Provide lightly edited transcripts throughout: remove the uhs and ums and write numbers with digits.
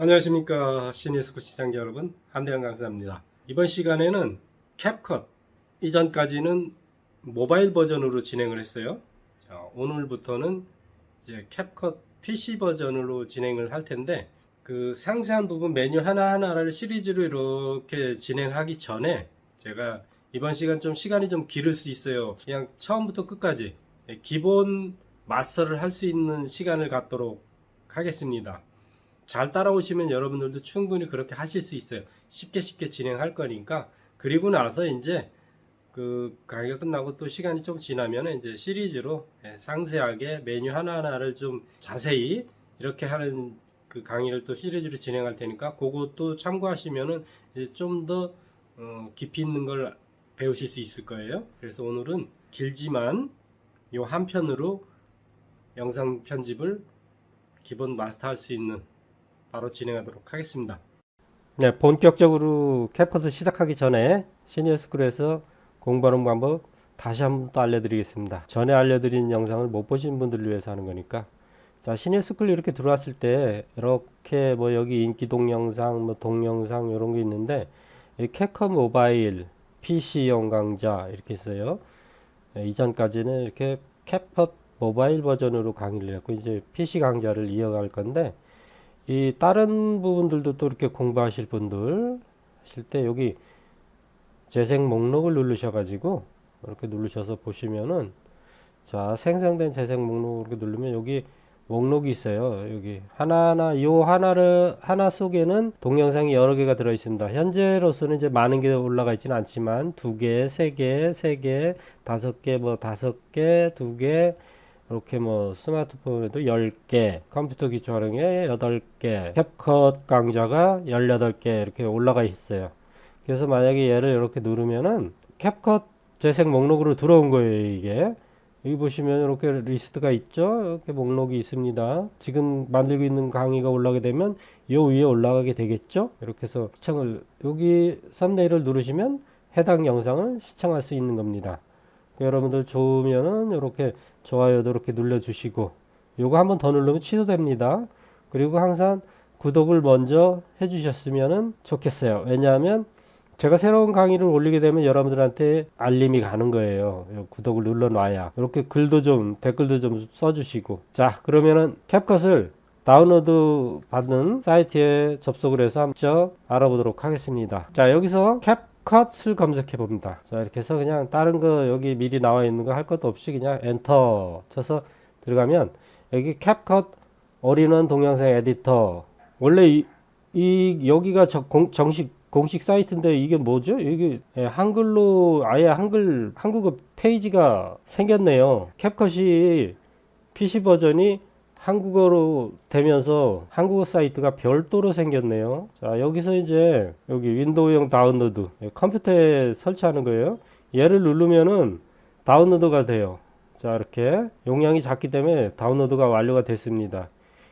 안녕하십니까 시니스쿨 시청자 여러분, 한대현 강사입니다. 이번 시간에는 캡컷, 이전까지는 모바일 버전으로 진행을 했어요. 자, 오늘부터는 이제 캡컷 PC 버전으로 진행을 할 텐데, 그 상세한 부분 메뉴 하나하나를 시리즈로 이렇게 진행하기 전에 제가 이번 시간 좀 시간이 좀 길을 수 있어요. 그냥 처음부터 끝까지 기본 마스터를 할 수 있는 시간을 갖도록 하겠습니다. 잘 따라오시면 여러분들도 충분히 그렇게 하실 수 있어요. 쉽게 진행할 거니까. 그리고 나서 이제 그 강의가 끝나고 또 시간이 좀 지나면 이제 시리즈로 상세하게 메뉴 하나하나를 좀 자세히 이렇게 하는 그 강의를 또 시리즈로 진행할 테니까 그것도 참고하시면은 좀 더 깊이 있는 걸 배우실 수 있을 거예요. 그래서 오늘은 길지만 요 한 편으로 영상 편집을 기본 마스터할 수 있는 바로 진행하도록 하겠습니다. 네, 본격적으로 캡컷을 시작하기 전에 시니어스쿨에서 공부하는 방법 다시 한번 또 알려드리겠습니다. 전에 알려드린 영상을 못 보신 분들을 위해서 하는 거니까. 자, 시니어스쿨 이렇게 들어왔을 때 이렇게 뭐 여기 인기 동영상, 뭐 동영상 이런 게 있는데, 이 캡컷 모바일 PC용 강좌 이렇게 있어요. 이전까지는 이렇게 캡컷 모바일 버전으로 강의를 했고 이제 PC 강좌를 이어갈 건데, 이 다른 부분들도 또 이렇게 공부하실 분들 하실 때 여기 재생 목록을 누르셔 가지고 이렇게 누르셔서 보시면은, 자, 생성된 재생 목록을 이렇게 누르면 여기 목록이 있어요. 여기 하나하나 요 하나 속에는 동영상이 여러 개가 들어 있습니다. 현재로서는 이제 많은 게 올라가 있지는 않지만 2개, 3개, 3개, 5개, 뭐 5개, 2개, 이렇게 뭐 스마트폰에도 10개, 컴퓨터 기초 활용에 8개, 캡컷 강좌가 18개 이렇게 올라가 있어요. 그래서 만약에 얘를 이렇게 누르면은 캡컷 재생 목록으로 들어온 거예요, 이게. 여기 보시면 이렇게 리스트가 있죠. 이렇게 목록이 있습니다. 지금 만들고 있는 강의가 올라가게 되면 요 위에 올라가게 되겠죠. 이렇게 해서 시청을, 여기 썸네일을 누르시면 해당 영상을 시청할 수 있는 겁니다. 여러분들 좋으면은 이렇게 좋아요도 이렇게 눌러주시고, 요거 한번 더 누르면 취소됩니다. 그리고 항상 구독을 먼저 해주셨으면 좋겠어요. 왜냐하면 제가 새로운 강의를 올리게 되면 여러분들한테 알림이 가는 거예요. 구독을 눌러놔야. 이렇게 글도 좀, 댓글도 좀 써주시고. 자, 그러면은 캡컷을 다운로드 받는 사이트에 접속을 해서 한번 알아보도록 하겠습니다. 자, 여기서 캡컷을 검색해 봅니다. 자, 이렇게 해서 그냥 다른 거 여기 미리 나와 있는 거 할 것도 없이 그냥 엔터 쳐서 들어가면 여기 캡컷 올인원 동영상 에디터, 원래 여기가 정식 공식 사이트인데 이게 뭐죠? 이게 한글로 아예 한국어 페이지가 생겼네요. 캡컷이 PC 버전이 한국어로 되면서 한국어 사이트가 별도로 생겼네요. 자, 여기서 이제 여기 윈도우용 다운로드, 컴퓨터에 설치하는 거예요. 얘를 누르면은 다운로드가 돼요. 자, 이렇게 용량이 작기 때문에 다운로드가 완료가 됐습니다.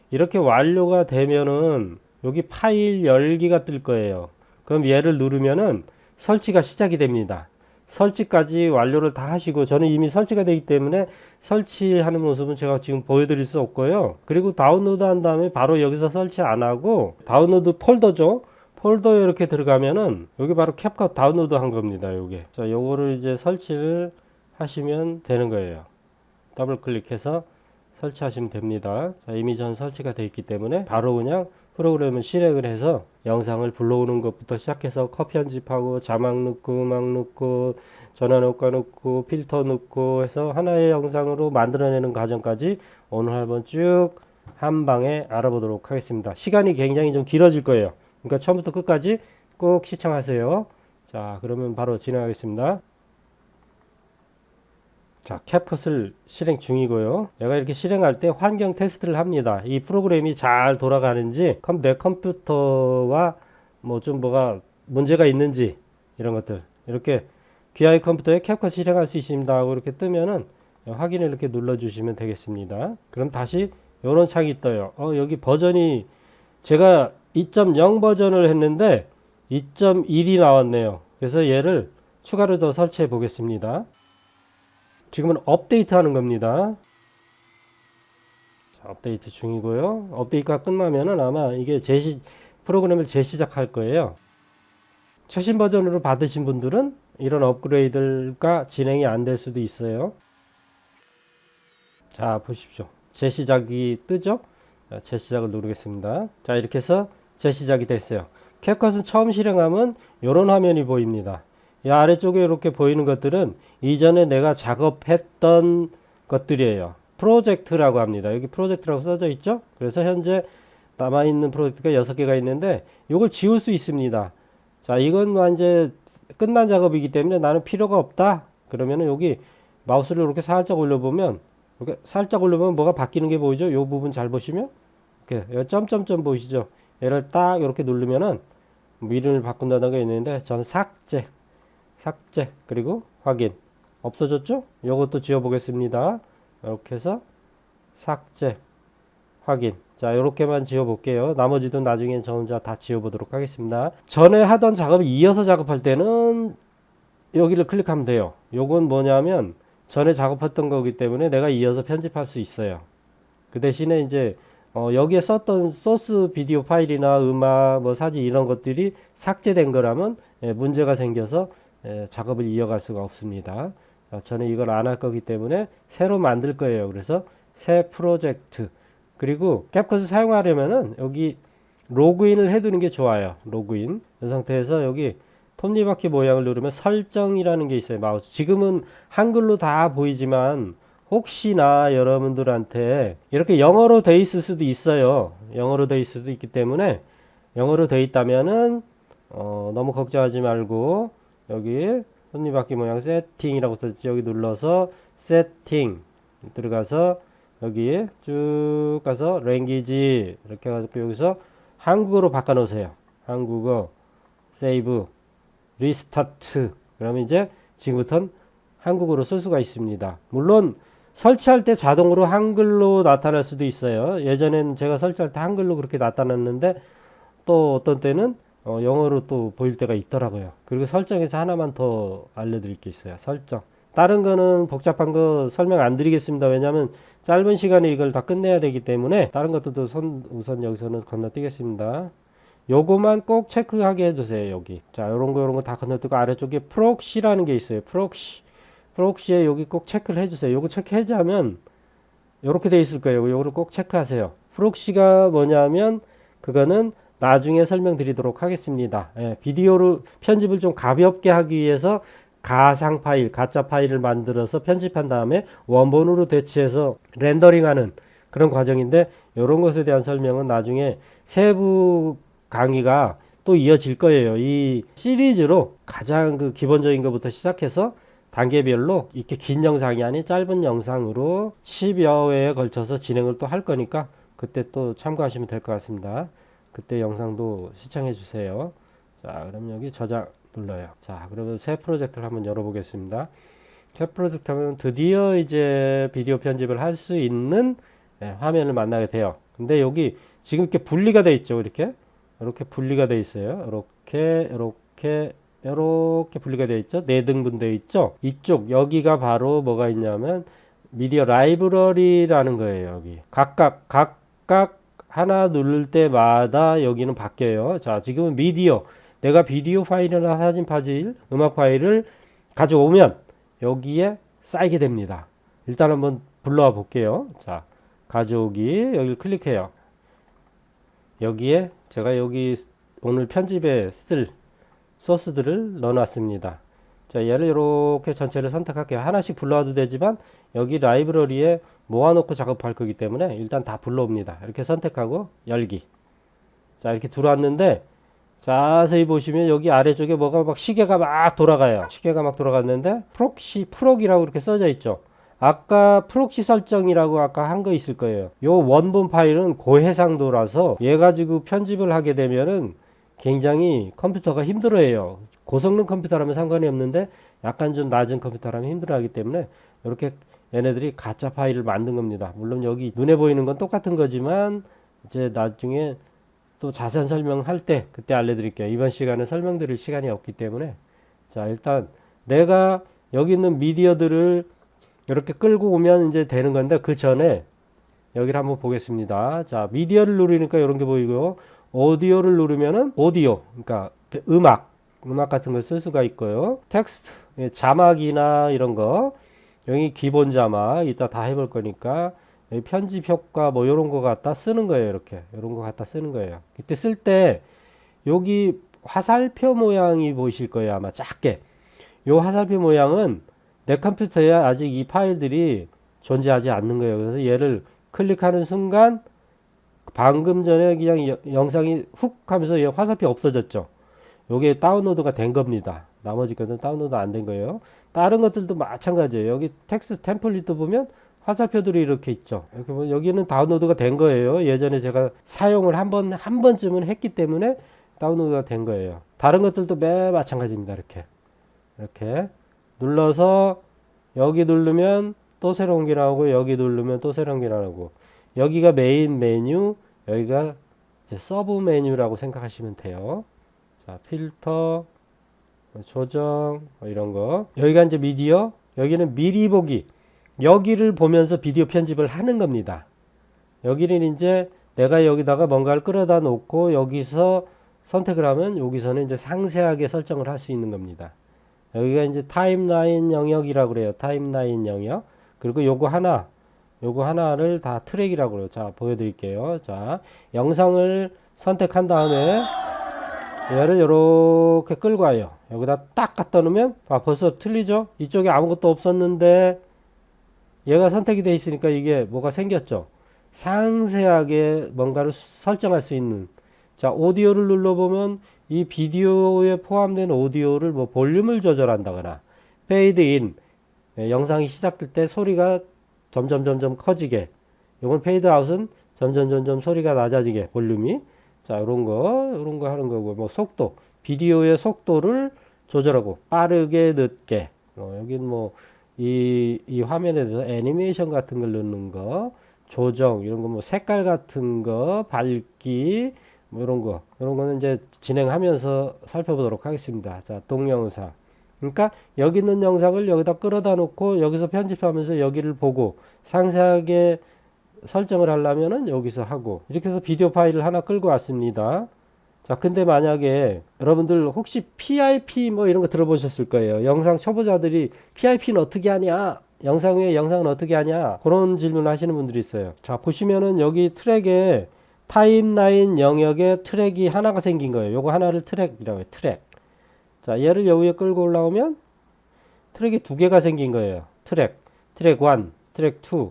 이렇게 완료가 되면은 여기 파일 열기가 뜰 거예요. 그럼 얘를 누르면은 설치가 시작이 됩니다. 설치까지 완료를 다 하시고, 저는 이미 설치가 되기 때문에 설치하는 모습은 제가 지금 보여드릴 수 없고요. 그리고 다운로드 한 다음에 바로 여기서 설치 안 하고 다운로드 폴더죠. 폴더에 이렇게 들어가면은 여기 바로 캡컷 다운로드 한 겁니다. 요게. 자, 요거를 이제 설치를 하시면 되는 거예요. 더블 클릭해서 설치하시면 됩니다. 자, 이미 전 설치가 되어 있기 때문에 바로 그냥 프로그램을 실행을 해서 영상을 불러오는 것부터 시작해서 컷 편집하고 자막 넣고 음악 넣고 전환 효과 넣고 필터 넣고 해서 하나의 영상으로 만들어내는 과정까지 오늘 한번 쭉 한 방에 알아보도록 하겠습니다. 시간이 굉장히 좀 길어질 거예요. 그러니까 처음부터 끝까지 꼭 시청하세요. 자, 그러면 바로 진행하겠습니다. 자, 캡컷을 실행 중이고요. 내가 이렇게 실행할 때 환경 테스트를 합니다. 이 프로그램이 잘 돌아가는지, 내 컴퓨터와 뭐 좀 뭐가 문제가 있는지 이런 것들, 이렇게 귀하의 컴퓨터에 캡컷 실행할 수 있습니다 하고 이렇게 뜨면은 확인을 이렇게 눌러주시면 되겠습니다. 그럼 다시 이런 창이 떠요. 여기 버전이 제가 2.0 버전을 했는데 2.1이 나왔네요. 그래서 얘를 추가로 더 설치해 보겠습니다. 지금은 업데이트 하는 겁니다. 자, 업데이트 중이고요. 업데이트가 끝나면은 아마 이게 프로그램을 재시작할 거예요. 최신 버전으로 받으신 분들은 이런 업그레이드가 진행이 안 될 수도 있어요. 자, 보십시오. 재시작이 뜨죠? 자, 재시작을 누르겠습니다. 자, 이렇게 해서 재시작이 됐어요. 캡컷은 처음 실행하면 이런 화면이 보입니다. 이 아래쪽에 이렇게 보이는 것들은 이전에 내가 작업했던 것들이에요. 프로젝트라고 합니다. 여기 프로젝트라고 써져 있죠? 그래서 현재 남아있는 프로젝트가 6개가 있는데 이걸 지울 수 있습니다. 자, 이건 이제 끝난 작업이기 때문에 나는 필요가 없다. 그러면은 여기 마우스를 이렇게 살짝 올려보면 뭐가 바뀌는 게 보이죠? 이 부분 잘 보시면 이렇게 점점점 보이시죠? 얘를 딱 이렇게 누르면은 이름을 바꾼다는 게 있는데 저는 삭제 그리고 확인 없어졌죠? 요것도 지워 보겠습니다. 이렇게 해서 삭제 확인. 자, 요렇게만 지워 볼게요. 나머지도 나중에 저 혼자 다 지워 보도록 하겠습니다. 전에 하던 작업을 이어서 작업할 때는 여기를 클릭하면 돼요. 요건 뭐냐면 전에 작업했던 거기 때문에 내가 이어서 편집할 수 있어요. 그 대신에 이제 여기에 썼던 소스 비디오 파일이나 음악, 뭐 사진 이런 것들이 삭제된 거라면 문제가 생겨서 작업을 이어갈 수가 없습니다. 자, 저는 이걸 안 할 거기 때문에 새로 만들 거예요. 그래서 새 프로젝트. 그리고 캡컷을 사용하려면은 여기 로그인을 해두는 게 좋아요. 로그인. 이 상태에서 여기 톱니바퀴 모양을 누르면 설정이라는 게 있어요. 마우스. 지금은 한글로 다 보이지만 혹시나 여러분들한테 이렇게 영어로 돼 있을 수도 있어요. 영어로 돼 있을 수도 있기 때문에 영어로 돼 있다면은 너무 걱정하지 말고 여기 톱니바퀴 모양 세팅이라고 써있죠. 여기 눌러서 세팅 들어가서 여기 쭉 가서 랭귀지 이렇게 해가지고 여기서 한국어로 바꿔 놓으세요. 한국어 세이브 리스타트. 그러면 이제 지금부터는 한국어로 쓸 수가 있습니다. 물론 설치할 때 자동으로 한글로 나타날 수도 있어요. 예전엔 제가 설치할 때 한글로 그렇게 나타났는데 또 어떤 때는 영어로 또 보일 때가 있더라고요. 그리고 설정에서 하나만 더 알려드릴 게 있어요. 설정. 다른 거는 복잡한 거 설명 안 드리겠습니다. 왜냐하면 짧은 시간에 이걸 다 끝내야 되기 때문에 다른 것들도 우선 여기서는 건너뛰겠습니다. 요거만 꼭 체크하게 해주세요. 여기. 자, 요런 거 다 건너뛰고 아래쪽에 프록시라는 게 있어요. 프록시에 여기 꼭 체크를 해주세요. 요거 체크해주면 요렇게 돼 있을 거예요. 요거를 꼭 체크하세요. 프록시가 뭐냐면 그거는 나중에 설명드리도록 하겠습니다. 비디오로 편집을 좀 가볍게 하기 위해서 가상 파일, 가짜 파일을 만들어서 편집한 다음에 원본으로 대체해서 렌더링하는 그런 과정인데 이런 것에 대한 설명은 나중에 세부 강의가 또 이어질 거예요. 이 시리즈로 가장 그 기본적인 것부터 시작해서 단계별로 이렇게 긴 영상이 아닌 짧은 영상으로 10여 회에 걸쳐서 진행을 또 할 거니까 그때 또 참고하시면 될 것 같습니다. 그때 영상도 시청해 주세요. 자, 그럼 여기 저장 눌러요. 자, 그러면 새 프로젝트를 한번 열어보겠습니다. 새 프로젝트 하면 드디어 이제 비디오 편집을 할 수 있는 화면을 만나게 돼요. 근데 여기 지금 이렇게 분리가 돼 있죠. 이렇게 분리가 돼 있어요. 이렇게 분리가 되어 있죠. 4등분 되어 있죠. 이쪽 여기가 바로 뭐가 있냐면 미디어 라이브러리라는 거예요. 여기 각각 하나 누를 때마다 여기는 바뀌어요. 자, 지금은 미디어, 내가 비디오 파일이나 사진 파일, 음악 파일을 가져오면 여기에 쌓이게 됩니다. 일단 한번 불러와 볼게요. 자, 가져오기 여기를 클릭해요. 여기에 제가 여기 오늘 편집에 쓸 소스들을 넣어놨습니다. 자, 얘를 이렇게 전체를 선택할게요. 하나씩 불러와도 되지만 여기 라이브러리에 모아놓고 작업할 거기 때문에 일단 다 불러옵니다. 이렇게 선택하고 열기. 자, 이렇게 들어왔는데 자세히 보시면 여기 아래쪽에 뭐가 막 시계가 막 돌아가요. 시계가 막 돌아갔는데 프록이라고 이렇게 써져 있죠. 아까 프록시 설정이라고 아까 한 거 있을 거예요. 요 원본 파일은 고해상도라서 얘 가지고 편집을 하게 되면은 굉장히 컴퓨터가 힘들어해요. 고성능 컴퓨터라면 상관이 없는데 약간 좀 낮은 컴퓨터라면 힘들어하기 때문에 이렇게 얘네들이 가짜 파일을 만든 겁니다. 물론 여기 눈에 보이는 건 똑같은 거지만 이제 나중에 또 자세한 설명할 때 그때 알려드릴게요. 이번 시간은 설명드릴 시간이 없기 때문에 자, 일단 내가 여기 있는 미디어들을 이렇게 끌고 오면 이제 되는 건데 그 전에 여기를 한번 보겠습니다. 자, 미디어를 누르니까 이런 게 보이고요. 오디오를 누르면은 오디오, 그러니까 음악 같은 걸 쓸 수가 있고요. 텍스트, 자막이나 이런 거, 여기 기본 자막 이따 다 해볼 거니까 여기 편집 효과 뭐 이런 거 갖다 쓰는 거예요. 이렇게 이런 거 갖다 쓰는 거예요. 이때 쓸 때 여기 화살표 모양이 보이실 거예요. 아마 작게. 요 화살표 모양은 내 컴퓨터에 아직 이 파일들이 존재하지 않는 거예요. 그래서 얘를 클릭하는 순간 방금 전에 그냥 영상이 훅 하면서 화살표 없어졌죠. 요게 다운로드가 된 겁니다. 나머지 것은 다운로드 안 된 거예요. 다른 것들도 마찬가지예요. 여기 텍스트 템플릿도 보면 화살표들이 이렇게 있죠. 이렇게 보면 여기는 다운로드가 된 거예요. 예전에 제가 사용을 한 번쯤은 했기 때문에 다운로드가 된 거예요. 다른 것들도 매 마찬가지입니다. 이렇게 눌러서 여기 누르면 또 새로운 게 나오고 여기 누르면 또 새로운 게 나오고 여기가 메인 메뉴, 여기가 이제 서브 메뉴라고 생각하시면 돼요. 자, 필터, 조정 이런 거. 여기가 이제 미디어, 여기는 미리 보기. 여기를 보면서 비디오 편집을 하는 겁니다. 여기는 이제 내가 여기다가 뭔가를 끌어다 놓고 여기서 선택을 하면 여기서는 이제 상세하게 설정을 할 수 있는 겁니다. 여기가 이제 타임라인 영역이라고 그래요. 타임라인 영역. 그리고 요거 하나를 다 트랙이라고 그래요. 자, 보여드릴게요. 자, 영상을 선택한 다음에 얘를 이렇게 끌고 와요. 여기다 딱 갖다 놓으면 벌써 틀리죠? 이쪽에 아무것도 없었는데 얘가 선택이 돼 있으니까 이게 뭐가 생겼죠? 상세하게 뭔가를 설정할 수 있는. 자, 오디오를 눌러보면 이 비디오에 포함된 오디오를 뭐 볼륨을 조절한다거나 페이드 인, 영상이 시작될 때 소리가 점점 커지게, 이건 페이드 아웃은 점점 소리가 낮아지게, 볼륨이. 자, 이런 거 하는 거고, 뭐 속도, 비디오의 속도를 조절하고 빠르게 늦게. 여긴 뭐 이 화면에 대해서 애니메이션 같은 걸 넣는 거, 조정 이런 거, 뭐 색깔 같은 거, 밝기 뭐 이런 거는 이제 진행하면서 살펴보도록 하겠습니다. 자, 동영상. 그러니까 여기 있는 영상을 여기다 끌어다 놓고 여기서 편집하면서 여기를 보고 상세하게 설정을 하려면은 여기서 하고, 이렇게 해서 비디오 파일을 하나 끌고 왔습니다. 자, 근데 만약에 여러분들 혹시 PIP 뭐 이런 거 들어보셨을 거예요. 영상 초보자들이 PIP는 어떻게 하냐? 영상 후에 영상은 어떻게 하냐? 그런 질문 하시는 분들이 있어요. 자, 보시면은 여기 트랙에 타임라인 영역에 트랙이 하나가 생긴 거예요. 요거 하나를 트랙이라고 해요. 트랙. 자, 얘를 여기에 끌고 올라오면 트랙이 두 개가 생긴 거예요. 트랙 1, 트랙 2.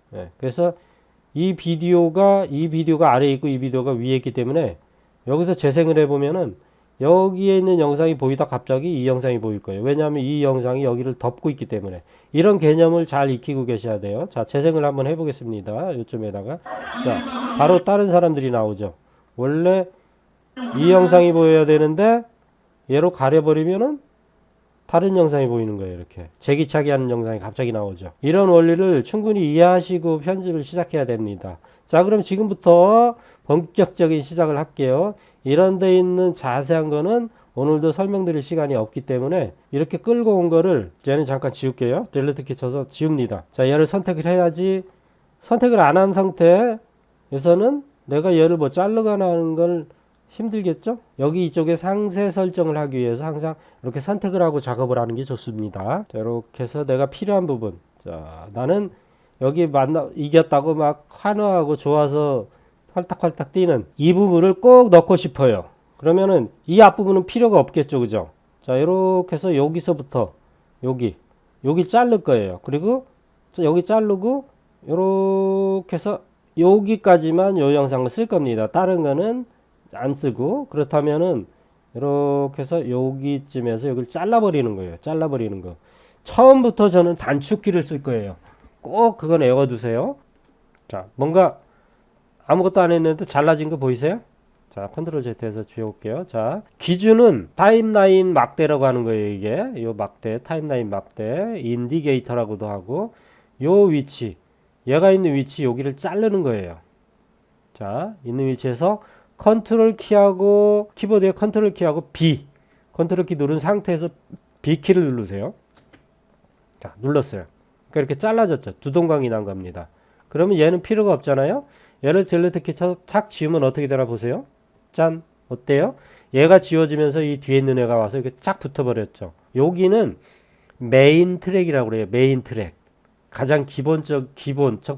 네, 그래서 이 비디오가 아래에 있고 이 비디오가 위에 있기 때문에 여기서 재생을 해보면은 여기에 있는 영상이 보이다 갑자기 이 영상이 보일 거예요. 왜냐하면 이 영상이 여기를 덮고 있기 때문에. 이런 개념을 잘 익히고 계셔야 돼요. 자, 재생을 한번 해보겠습니다. 요쯤에다가. 자, 바로 다른 사람들이 나오죠. 원래 이 영상이 보여야 되는데 얘로 가려버리면은 다른 영상이 보이는 거예요. 이렇게 제기차기 하는 영상이 갑자기 나오죠. 이런 원리를 충분히 이해하시고 편집을 시작해야 됩니다. 자, 그럼 지금부터 본격적인 시작을 할게요. 이런 데 있는 자세한 거는 오늘도 설명드릴 시간이 없기 때문에 이렇게 끌고 온 거를 얘는 잠깐 지울게요. 딜리트 키 쳐서 지웁니다. 자, 얘를 선택을 해야지. 선택을 안 한 상태에서는 내가 얘를 뭐 자르거나 하는 걸 힘들겠죠? 여기 이쪽에 상세 설정을 하기 위해서 항상 이렇게 선택을 하고 작업을 하는 게 좋습니다. 자, 이렇게 해서 내가 필요한 부분. 자, 나는 여기 이겼다고 막 환호하고 좋아서 활딱활딱 뛰는 이 부분을 꼭 넣고 싶어요. 그러면은 이 앞부분은 필요가 없겠죠. 그죠? 자, 이렇게 해서 여기서부터 여기 자를 거예요. 그리고 여기 자르고 이렇게 해서 여기까지만 요 영상을 쓸 겁니다. 다른 거는 안 쓰고. 그렇다면은 이렇게 해서 여기쯤에서 여기를 잘라버리는 거예요. 잘라버리는 거. 처음부터 저는 단축키를 쓸 거예요. 꼭 그건 외워두세요. 자, 뭔가 아무것도 안 했는데 잘라진 거 보이세요? 자, 컨트롤 Z에서 지워볼게요. 자, 기준은 타임라인 막대라고 하는 거예요. 이게 요 막대, 타임라인 막대, 인디게이터라고도 하고, 요 위치, 얘가 있는 위치 여기를 자르는 거예요. 자, 있는 위치에서 컨트롤 키하고 키보드에 컨트롤 키하고 B, 컨트롤 키 누른 상태에서 B 키를 누르세요. 자, 눌렀어요. 그러니까 이렇게 잘라졌죠. 두 동강이 난 겁니다. 그러면 얘는 필요가 없잖아요. 얘를 딜리트 키 쳐서 착 지우면 어떻게 되나 보세요. 짠. 어때요? 얘가 지워지면서 이 뒤에 있는 애가 와서 이렇게 쫙 붙어버렸죠. 여기는 메인 트랙이라고 그래요. 메인 트랙. 가장 기본, 저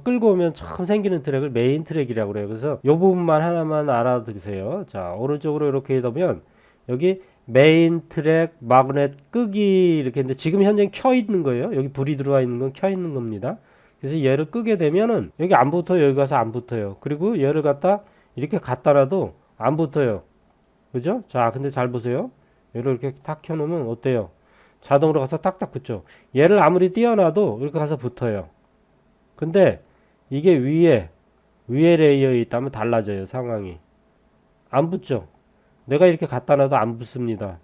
끌고 오면 처음 생기는 트랙을 메인 트랙이라고 그래요. 그래서 이 부분만 하나만 알아두세요. 자, 오른쪽으로 이렇게 해두면 여기 메인 트랙 마그넷 끄기 이렇게 했는데 지금 현재 켜 있는 거예요. 여기 불이 들어와 있는 건 켜 있는 겁니다. 그래서 얘를 끄게 되면은 여기 안 붙어요. 여기 가서 안 붙어요. 그리고 얘를 갖다 이렇게 갖다 놔도 안 붙어요. 그죠? 자, 근데 잘 보세요. 얘를 이렇게 탁 켜놓으면 어때요? 자동으로 가서 딱딱 붙죠. 얘를 아무리 띄워놔도 이렇게 가서 붙어요. 근데 이게 위에 레이어에 있다면 달라져요. 상황이. 안 붙죠. 내가 이렇게 갖다 놔도 안 붙습니다.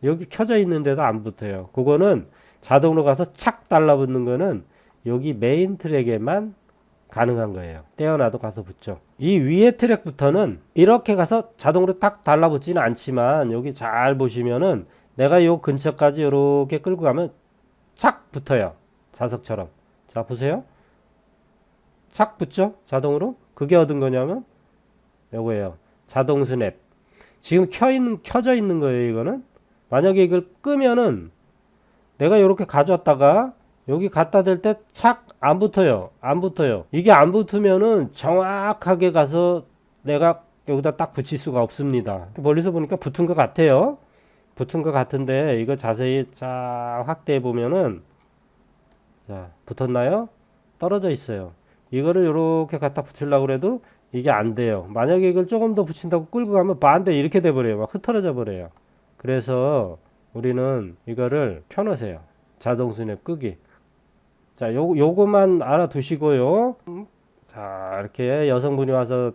여기 켜져 있는데도 안 붙어요. 그거는 자동으로 가서 착 달라붙는 거는 여기 메인 트랙에만 가능한 거예요. 떼어놔도 가서 붙죠. 이 위에 트랙부터는 이렇게 가서 자동으로 딱 달라붙지는 않지만 여기 잘 보시면은 내가 요 근처까지 이렇게 끌고 가면 착 붙어요. 자석처럼. 자, 보세요. 착 붙죠? 자동으로. 그게 얻은 거냐면 요거예요. 자동 스냅. 지금 켜져 있는 거예요, 이거는. 만약에 이걸 끄면은 내가 이렇게 가져왔다가 여기 갖다 댈 때 착 안 붙어요. 안 붙어요. 이게 안 붙으면은 정확하게 가서 내가 여기다 딱 붙일 수가 없습니다. 멀리서 보니까 붙은 것 같아요. 붙은 것 같은데 이거 자세히 쫙 확대해 보면은 자, 붙었나요? 떨어져 있어요. 이거를 이렇게 갖다 붙이려고 해도 이게 안 돼요. 만약에 이걸 조금 더 붙인다고 끌고 가면 반대 이렇게 돼 버려요. 막 흩어져 버려요. 그래서 우리는 이거를 켜놓으세요. 자동 스냅 끄기. 자, 요거만 알아두시고요. 자, 이렇게 여성분이 와서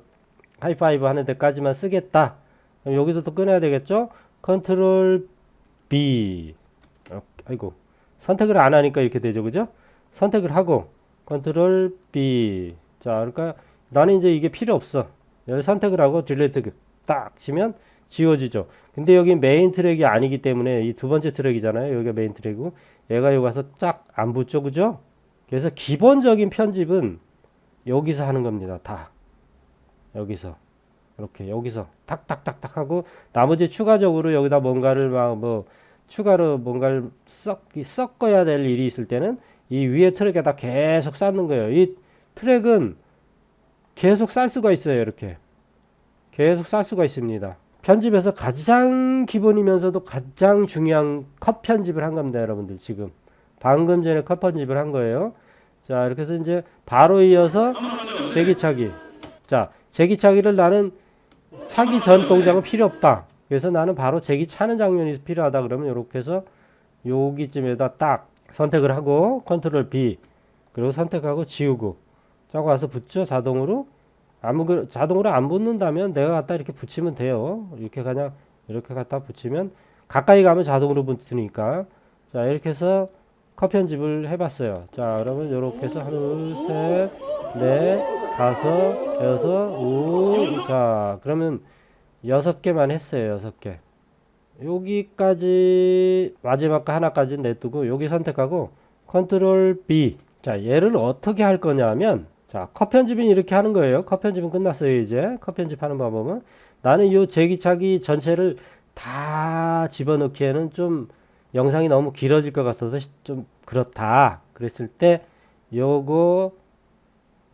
하이파이브 하는 데까지만 쓰겠다. 그럼 여기서 또 끊어야 되겠죠? 컨트롤 B. 아이고. 선택을 안 하니까 이렇게 되죠. 그죠? 선택을 하고 컨트롤 B. 자, 그러니까 나는 이제 이게 필요 없어. 여기 선택을 하고 딜리트 딱 치면 지워지죠. 근데 여기 메인 트랙이 아니기 때문에 이 두 번째 트랙이잖아요. 여기가 메인 트랙이고 얘가 여기 와서 쫙 안 붙죠. 그죠? 그래서 기본적인 편집은 여기서 하는 겁니다. 다. 여기서. 이렇게 여기서 탁탁탁탁 하고 나머지 추가적으로 여기다 뭔가를 막 뭐 추가로 뭔가를 섞어야 될 일이 있을 때는 이 위에 트랙에다 계속 쌓는 거예요. 이 트랙은 계속 쌀 수가 있어요. 이렇게 계속 쌀 수가 있습니다. 편집에서 가장 기본이면서도 가장 중요한 컷 편집을 한 겁니다. 여러분들 지금 방금 전에 컷 편집을 한 거예요. 자, 이렇게 해서 이제 바로 이어서 제기차기. 자, 제기차기를 나는 차기 전 동작은 필요 없다. 그래서 나는 바로 제기 차는 장면이 필요하다. 그러면 이렇게 해서 여기쯤에다 딱 선택을 하고 컨트롤 B 그리고 선택하고 지우고 짜고 와서 붙죠. 자동으로. 자동으로 안 붙는다면 내가 갖다 이렇게 붙이면 돼요. 이렇게 그냥 이렇게 갖다 붙이면 가까이 가면 자동으로 붙으니까. 자, 이렇게 해서 컷 편집을 해봤어요. 자, 그러면 이렇게 해서 하나, 둘, 셋, 넷, 다섯, 여섯, 오. 자, 그러면 6개만 했어요. 6개. 여기까지 마지막 거 하나까지 냅두고 여기 선택하고 컨트롤 B. 자, 얘를 어떻게 할 거냐면 자, 컷 편집은 이렇게 하는 거예요. 컷 편집은 끝났어요. 이제 컷 편집하는 방법은 나는 이 제기차기 전체를 다 집어넣기에는 좀 영상이 너무 길어질 것 같아서 좀 그렇다. 그랬을 때 요거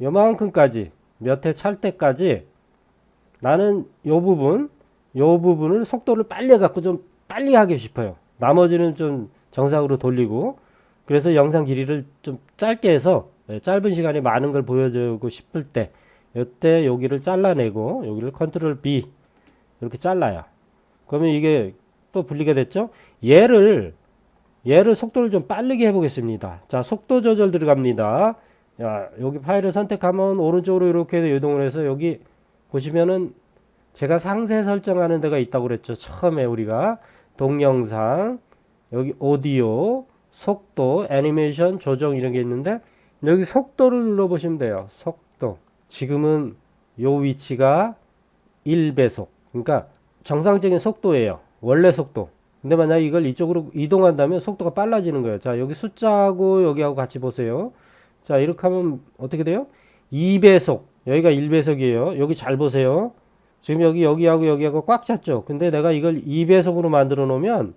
요만큼까지 몇 회 찰 때까지 나는 요 부분을 속도를 빨리 해갖고 좀 빨리 하고 싶어요. 나머지는 좀 정상으로 돌리고 그래서 영상 길이를 좀 짧게 해서 짧은 시간에 많은 걸 보여주고 싶을 때 이때 여기를 잘라내고 여기를 컨트롤 B 이렇게 잘라요. 그러면 이게 또 분리가 됐죠? 얘를 속도를 좀 빠르게 해보겠습니다. 자, 속도 조절 들어갑니다. 야, 여기 파일을 선택하면 오른쪽으로 이렇게 이동을 해서 여기 보시면은 제가 상세 설정하는 데가 있다고 그랬죠. 처음에 우리가 동영상 여기 오디오 속도 애니메이션 조정 이런 게 있는데 여기 속도를 눌러 보시면 돼요. 속도 지금은 요 위치가 1배속 그러니까 정상적인 속도예요. 원래 속도. 근데 만약 이걸 이쪽으로 이동한다면 속도가 빨라지는 거예요. 자, 여기 숫자하고 여기하고 같이 보세요. 자, 이렇게 하면 어떻게 돼요? 2배속. 여기가 1배속이에요. 여기 잘 보세요. 지금 여기하고 여기하고 꽉 찼죠. 근데 내가 이걸 2배속으로 만들어 놓으면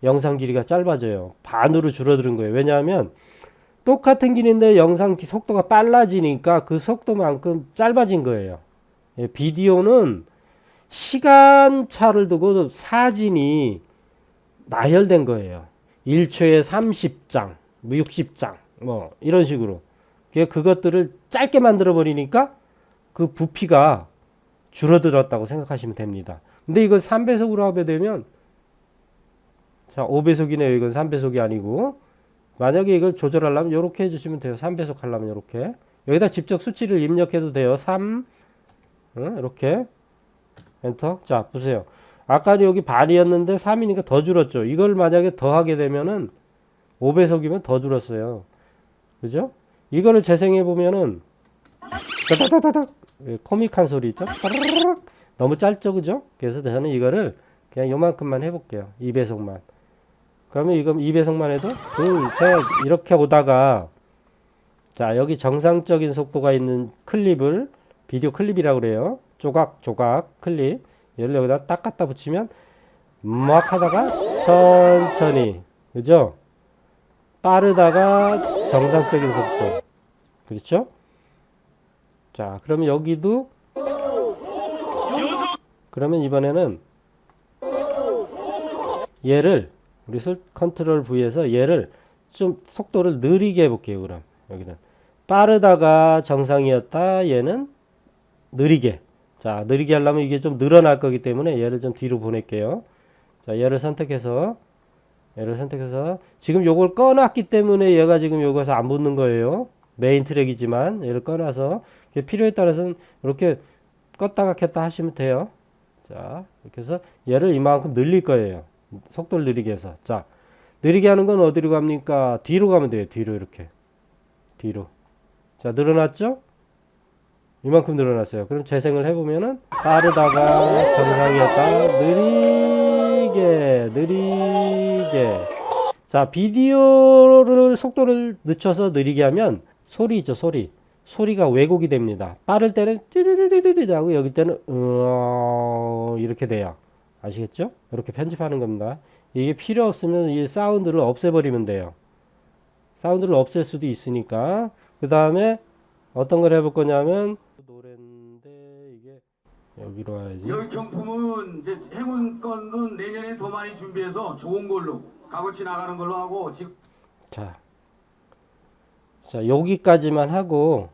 영상 길이가 짧아져요. 반으로 줄어드는 거예요. 왜냐하면 똑같은 길인데 영상 속도가 빨라지니까 그 속도만큼 짧아진 거예요. 예, 비디오는 시간차를 두고 사진이 나열된 거예요. 1초에 30장, 60장, 뭐 이런 식으로. 그것들을 짧게 만들어 버리니까 그 부피가 줄어들었다고 생각하시면 됩니다. 근데 이걸 3배속으로 하게 되면, 자, 5배속이네요. 이건 3배속이 아니고. 만약에 이걸 조절하려면 이렇게 해주시면 돼요. 3배속 하려면 이렇게. 여기다 직접 수치를 입력해도 돼요. 3, 이렇게. 엔터. 자, 보세요. 아까 여기 반이었는데 3이니까 더 줄었죠. 이걸 만약에 더 하게 되면은 5배속이면 더 줄었어요. 그죠? 이거를 재생해 보면은 따다다다닥 코믹한 소리 있죠? 너무 짧죠, 그죠? 그래서 저는 이거를 그냥 요만큼만 해볼게요. 2배속만. 그러면 이거 2배속만 해도 제가 이렇게 오다가, 자, 여기 정상적인 속도가 있는 클립을 비디오 클립이라고 그래요. 조각 클립. 얘를 여기다 딱 갖다 붙이면 막 하다가 천천히, 그죠? 빠르다가 정상적인 속도. 그렇죠? 자, 그러면 여기도, 그러면 이번에는 얘를 우리 컨트롤 V에서 얘를 좀 속도를 느리게 해볼게요. 그럼 여기는 빠르다가 정상이었다, 얘는 느리게. 자, 느리게 하려면 이게 좀 늘어날 거기 때문에 얘를 좀 뒤로 보낼게요. 자, 얘를 선택해서 지금 요걸 꺼놨기 때문에 얘가 지금 여기서 안 붙는 거예요. 메인 트랙이지만 얘를 꺼놔서 필요에 따라서는 이렇게 껐다가 켰다 하시면 돼요. 자, 이렇게 해서 얘를 이만큼 늘릴 거예요. 속도를 느리게 해서. 자, 느리게 하는 건 어디로 갑니까? 뒤로 가면 돼요. 뒤로 이렇게. 뒤로. 자, 늘어났죠? 이만큼 늘어났어요. 그럼 재생을 해보면은 빠르다가 정상이었다. 느리게. 자, 비디오를 속도를 늦춰서 느리게 하면 소리 있죠, 소리. 소리가 왜곡이 됩니다. 빠를 때는 띠디디디디디 하고 여기 때는 이렇게 돼요. 아시겠죠? 이렇게 편집하는 겁니다. 이게 필요 없으면 이 사운드를 없애버리면 돼요. 사운드를 없앨 수도 있으니까. 그 다음에 어떤 걸 해볼 거냐면 노래인데 이게 여기로 와야지. 여기 경품은 이제 행운권은 내년에 더 많이 준비해서 좋은 걸로 값어치 나가는 걸로 하고 지금 자, 여기까지만 하고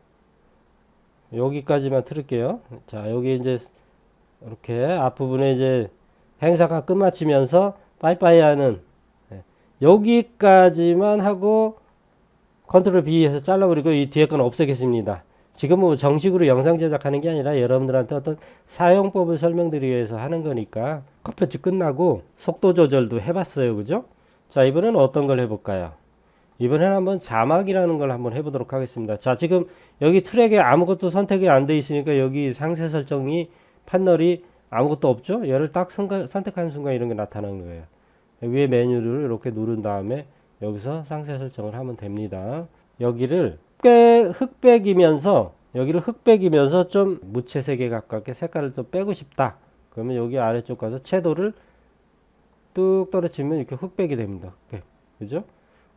여기까지만 틀을게요. 자, 여기 이제 이렇게 앞부분에 이제 행사가 끝마치면서 빠이빠이 하는, 여기까지만 하고 컨트롤 B에서 잘라버리고 이 뒤에 건 없애겠습니다. 지금은 뭐 정식으로 영상 제작하는 게 아니라 여러분들한테 어떤 사용법을 설명드리기 위해서 하는 거니까 컷편집 끝나고 속도 조절도 해봤어요. 그죠? 자, 이번에는 어떤 걸 해볼까요? 이번에는 한번 자막이라는 걸 한번 해보도록 하겠습니다. 자, 지금 여기 트랙에 아무것도 선택이 안 돼 있으니까 여기 상세 설정이 패널이 아무것도 없죠? 얘를 딱 선택하는 순간 이런 게 나타나는 거예요. 위에 메뉴를 이렇게 누른 다음에 여기서 상세 설정을 하면 됩니다. 여기를 흑백이면서 좀 무채색에 가깝게 색깔을 좀 빼고 싶다. 그러면 여기 아래쪽 가서 채도를 뚝 떨어지면 이렇게 흑백이 됩니다. 흑백. 그죠?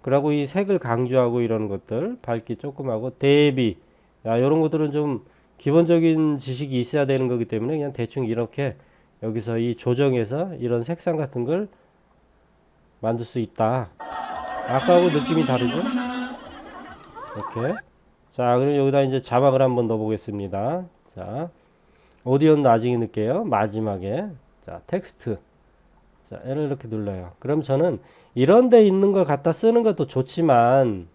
그리고 이 색을 강조하고 이런 것들, 밝기 조금 하고 대비, 이런 것들은 좀 기본적인 지식이 있어야 되는 거기 때문에 그냥 대충 이렇게 여기서 이 조정해서 이런 색상 같은 걸 만들 수 있다. 아까하고 느낌이 다르죠? 이렇게. 자, 그럼 여기다 이제 자막을 한번 넣어 보겠습니다. 자, 오디오는 나중에 넣을게요. 마지막에. 자, 텍스트. 자, L을 이렇게 눌러요. 그럼 저는 이런 데 있는 걸 갖다 쓰는 것도 좋지만,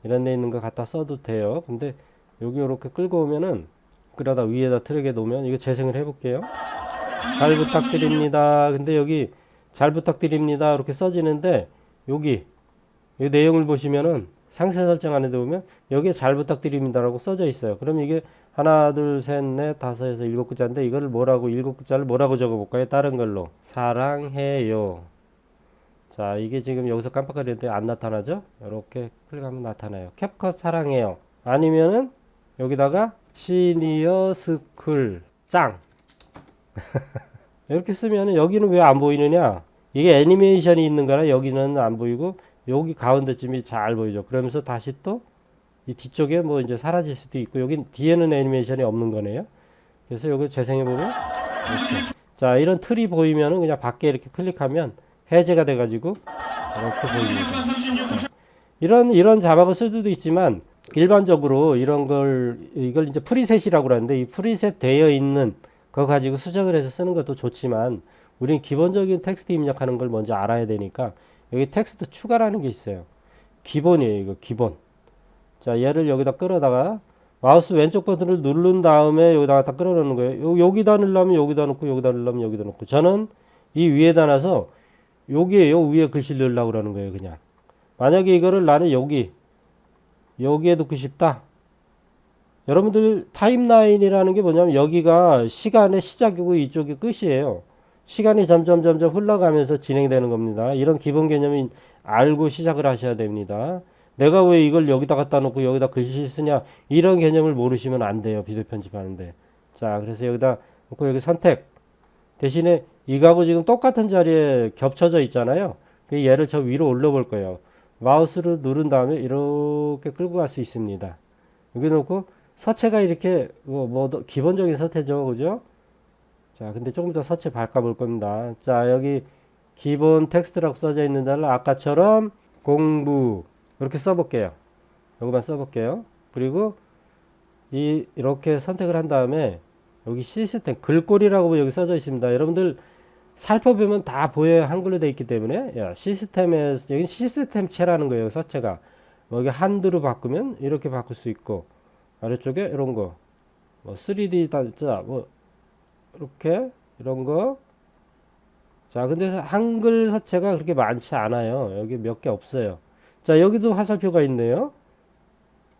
이런 데 있는 걸 갖다 써도 돼요. 근데 여기 이렇게 끌고 오면은, 그러다 위에다 트랙에 놓으면, 이거 재생을 해볼게요. 잘 부탁드립니다. 근데 여기 잘 부탁드립니다. 이렇게 써지는데, 여기 이 내용을 보시면은 상세 설정 안에 보면 여기에 잘 부탁드립니다라고 써져 있어요. 그럼 이게 하나, 둘, 셋, 넷, 다섯에서 일곱 글자인데 이거를 뭐라고 일곱 글자를 뭐라고 적어볼까요? 다른 걸로 사랑해요. 자, 이게 지금 여기서 깜빡거리는데 안 나타나죠? 이렇게 클릭하면 나타나요. 캡컷 사랑해요. 아니면은 여기다가 시니어 스쿨 짱 이렇게 쓰면 여기는 왜 안 보이느냐, 이게 애니메이션이 있는 거라 여기는 안 보이고 여기 가운데쯤이 잘 보이죠. 그러면서 다시 또 이 뒤쪽에 뭐 이제 사라질 수도 있고, 여기 뒤에는 애니메이션이 없는 거네요. 그래서 여기 재생해 보면 이렇게. 자, 이런 틀이 보이면은 그냥 밖에 이렇게 클릭하면 해제가 돼 가지고 이렇게 보입니다. 이런 자막을 쓸 수도 있지만 일반적으로 이걸 이제 프리셋이라고 그러는데, 이 프리셋 되어 있는 거 가지고 수정을 해서 쓰는 것도 좋지만 우린 기본적인 텍스트 입력하는 걸 먼저 알아야 되니까 여기 텍스트 추가라는 게 있어요. 기본이에요, 이거 기본. 자, 얘를 여기다 끌어다가 마우스 왼쪽 버튼을 누른 다음에 여기다가 다 끌어넣는 거예요. 여기다 넣으려면 여기다 넣고, 여기다 넣으려면 여기다 넣고. 저는 이 위에다 놔서 여기에 요 위에 글씨를 넣으려고 그러는 거예요, 그냥. 만약에 이거를 나는 여기에 넣고 싶다. 여러분들 타임라인이라는 게 뭐냐면 여기가 시간의 시작이고 이쪽이 끝이에요. 시간이 점점 흘러가면서 진행되는 겁니다. 이런 기본 개념이 알고 시작을 하셔야 됩니다. 내가 왜 이걸 여기다 갖다 놓고 여기다 글씨 쓰냐, 이런 개념을 모르시면 안 돼요, 비디오 편집하는데. 자, 그래서 여기다 놓고 여기 선택 대신에 이거하고 지금 똑같은 자리에 겹쳐져 있잖아요. 얘를 저 위로 올려 볼 거예요. 마우스를 누른 다음에 이렇게 끌고 갈 수 있습니다. 여기 놓고 서체가 이렇게 기본적인 서체죠, 그죠? 자, 근데 조금 더 서체 바꿔볼 겁니다. 자, 여기 기본 텍스트라고 써져 있는 데를 아까처럼 공부 이렇게 써볼게요. 이거만 써볼게요. 그리고 이렇게 선택을 한 다음에 여기 시스템 글꼴이라고 여기 써져 있습니다. 여러분들 살펴보면 다 보여요. 한글로 되어 있기 때문에. 시스템에서 여기 시스템체라는 거예요. 서체가 여기 한두로 바꾸면 이렇게 바꿀 수 있고, 아래쪽에 이런 거 뭐 3D 단자 뭐 이렇게 이런 거. 자, 근데 한글 서체가 그렇게 많지 않아요. 여기 몇 개 없어요. 자, 여기도 화살표가 있네요.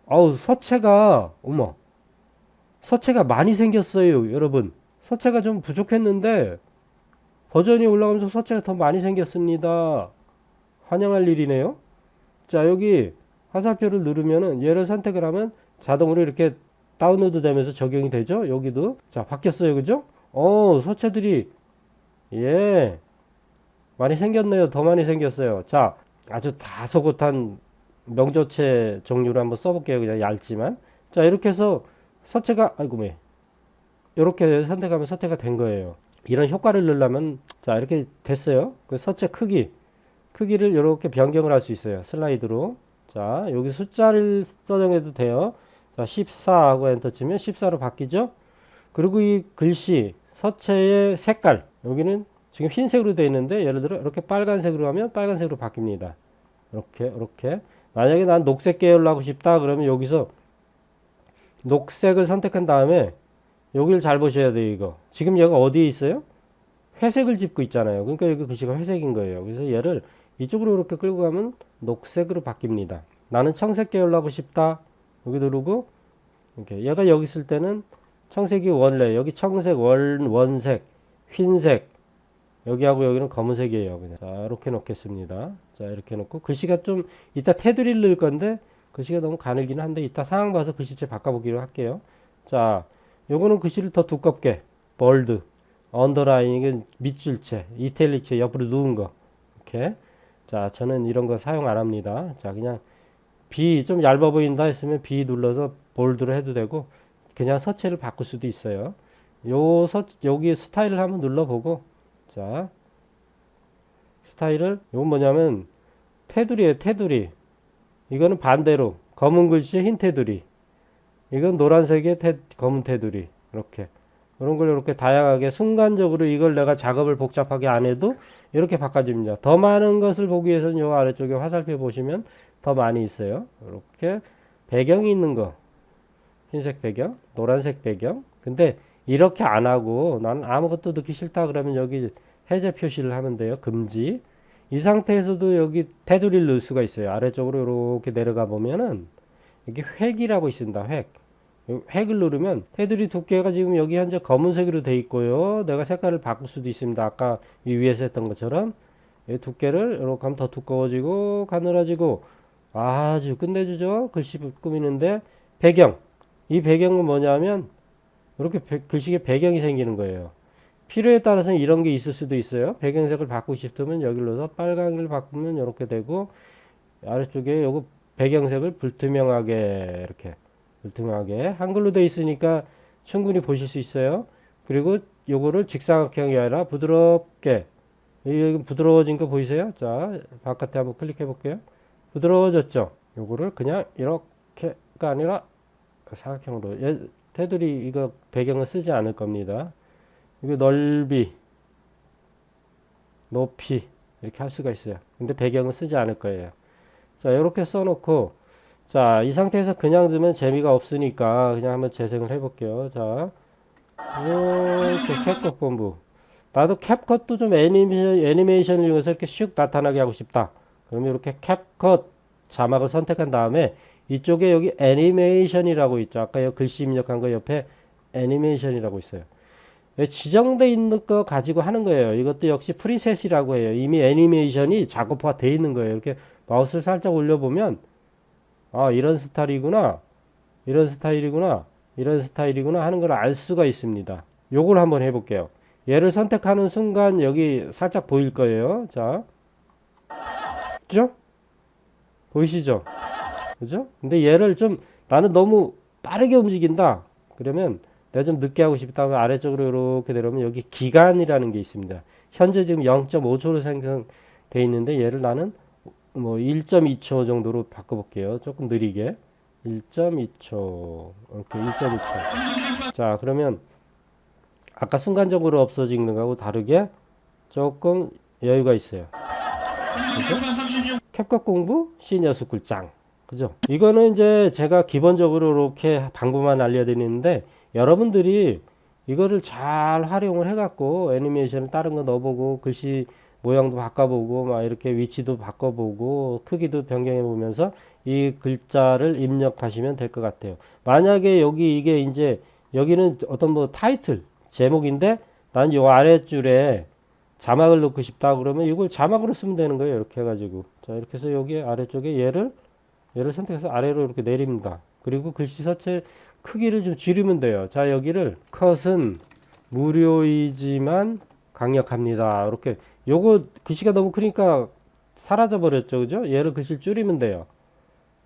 어우, 서체가 많이 생겼어요, 여러분. 서체가 좀 부족했는데 버전이 올라가면서 서체가 더 많이 생겼습니다. 환영할 일이네요. 자, 여기 화살표를 누르면은 얘를 선택을 하면 자동으로 이렇게 다운로드 되면서 적용이 되죠. 여기도. 자, 바뀌었어요, 그죠? 서체들이 많이 생겼네요. 더 많이 생겼어요. 자, 아주 다소곳한 명조체 종류로 한번 써볼게요. 그냥 얇지만. 자, 이렇게 해서 서체가 이렇게 선택하면 서체가 된 거예요. 이런 효과를 넣으려면, 자, 이렇게 됐어요. 그 서체 크기를 이렇게 변경을 할 수 있어요. 슬라이드로. 자, 여기 숫자를 설정해도 돼요. 자, 14하고 엔터 치면 14로 바뀌죠. 그리고 이 글씨 서체의 색깔, 여기는 지금 흰색으로 되어 있는데 예를 들어 이렇게 빨간색으로 하면 빨간색으로 바뀝니다. 이렇게. 만약에 난 녹색 계열로 하고 싶다 그러면 여기서 녹색을 선택한 다음에 여기를 잘 보셔야 돼요. 이거 지금 얘가 어디에 있어요? 회색을 짚고 있잖아요. 그러니까 여기 글씨가 회색인 거예요. 그래서 얘를 이쪽으로 이렇게 끌고 가면 녹색으로 바뀝니다. 나는 청색 계열로 하고 싶다. 여기 누르고 이렇게. 얘가 여기 있을 때는 청색이 원래, 여기 청색, 원색, 흰색, 여기하고 여기는 검은색이에요. 그냥. 자, 이렇게 놓겠습니다. 자, 이렇게 놓고 글씨가 좀 이따 테두리를 넣을 건데 글씨가 너무 가늘기는 한데 이따 상황 봐서 글씨체 바꿔보기로 할게요. 자, 요거는 글씨를 더 두껍게 볼드, 언더라인, 이건 밑줄체, 이탈릭체 옆으로 누운 거 이렇게. 자, 저는 이런 거 사용 안 합니다. 자, 그냥 B 좀 얇아 보인다 했으면 B 눌러서 볼드로 해도 되고 그냥 서체를 바꿀 수도 있어요. 여기 스타일을 한번 눌러보고, 자, 스타일을, 이건 뭐냐면 테두리에요. 테두리. 이거는 반대로 검은 글씨에 흰 테두리, 이건 노란색의 검은 테두리. 이렇게 이런 걸 이렇게 다양하게 순간적으로 이걸 내가 작업을 복잡하게 안 해도 이렇게 바꿔줍니다. 더 많은 것을 보기 위해서는 요 아래쪽에 화살표 보시면 더 많이 있어요. 이렇게 배경이 있는 거, 흰색 배경, 노란색 배경. 근데 이렇게 안 하고 나는 아무것도 넣기 싫다 그러면 여기 해제 표시를 하면 돼요. 금지. 이 상태에서도 여기 테두리를 넣을 수가 있어요. 아래쪽으로 이렇게 내려가 보면은 여기 획이라고 있습니다. 획을 누르면 테두리 두께가 지금 여기 현재 검은색으로 돼 있고요. 내가 색깔을 바꿀 수도 있습니다. 아까 이 위에서 했던 것처럼 이 두께를 이렇게 하면 더 두꺼워지고 가늘어지고 아주 끝내주죠. 글씨 꾸미는데 배경, 이 배경은 뭐냐면 이렇게 글씨에 배경이 생기는 거예요. 필요에 따라서는 이런 게 있을 수도 있어요. 배경색을 바꾸고 싶으면 여기를 넣어서 빨강을 바꾸면 이렇게 되고, 아래쪽에 요거 배경색을 불투명하게, 이렇게 불투명하게 한글로 되어 있으니까 충분히 보실 수 있어요. 그리고 요거를 직사각형이 아니라 부드럽게, 여기 부드러워진 거 보이세요? 자, 바깥에 한번 클릭해 볼게요. 부드러워졌죠? 요거를 그냥 이렇게가 아니라 사각형으로. 테두리 이거 배경을 쓰지 않을 겁니다. 이거 넓이, 높이 이렇게 할 수가 있어요. 근데 배경을 쓰지 않을 거예요. 자, 이렇게 써놓고, 자, 이 상태에서 그냥 두면 재미가 없으니까 그냥 한번 재생을 해볼게요. 자, 이렇게 캡컷 본부. 나도 캡컷도 좀 애니메이션을 이용해서 이렇게 슉 나타나게 하고 싶다. 그러면 이렇게 캡컷 자막을 선택한 다음에 이쪽에 여기 애니메이션이라고 있죠. 아까 여기 글씨 입력한 거 옆에 애니메이션이라고 있어요. 지정되어 있는 거 가지고 하는 거예요. 이것도 역시 프리셋이라고 해요. 이미 애니메이션이 작업화 되어 있는 거예요. 이렇게 마우스를 살짝 올려보면, 아, 이런 스타일이구나, 이런 스타일이구나, 이런 스타일이구나 하는 걸 알 수가 있습니다. 요걸 한번 해볼게요. 얘를 선택하는 순간 여기 살짝 보일 거예요. 자, 그죠? 보이시죠? 그죠? 근데 얘를 좀, 나는 너무 빠르게 움직인다. 그러면 내가 좀 늦게 하고 싶다 하면 아래쪽으로 이렇게 내려오면 여기 기간이라는 게 있습니다. 현재 지금 0.5초로 생성되어 있는데 얘를 나는 뭐 1.2초 정도로 바꿔볼게요. 조금 느리게. 1.2초. 이렇게 1.2초. 자, 그러면 아까 순간적으로 없어지는 거하고 다르게 조금 여유가 있어요. 그죠? 캡컷 공부 시니어 스쿨 짱. 그죠? 이거는 이제 제가 기본적으로 이렇게 방법만 알려드리는데, 여러분들이 이거를 잘 활용을 해갖고 애니메이션을 다른 거 넣어보고 글씨 모양도 바꿔보고 막 이렇게 위치도 바꿔보고 크기도 변경해 보면서 이 글자를 입력하시면 될 것 같아요. 만약에 여기 이게 이제 여기는 어떤 뭐 타이틀 제목인데 난 요 아랫줄에 자막을 넣고 싶다 그러면 이걸 자막으로 쓰면 되는 거예요. 이렇게 해가지고, 자, 이렇게 해서 여기 아래쪽에 얘를 선택해서 아래로 이렇게 내립니다. 그리고 글씨 서체 크기를 좀 줄이면 돼요. 자, 여기를 컷은 무료이지만 강력합니다. 이렇게, 요거 글씨가 너무 크니까 사라져 버렸죠. 그죠? 얘를 글씨를 줄이면 돼요.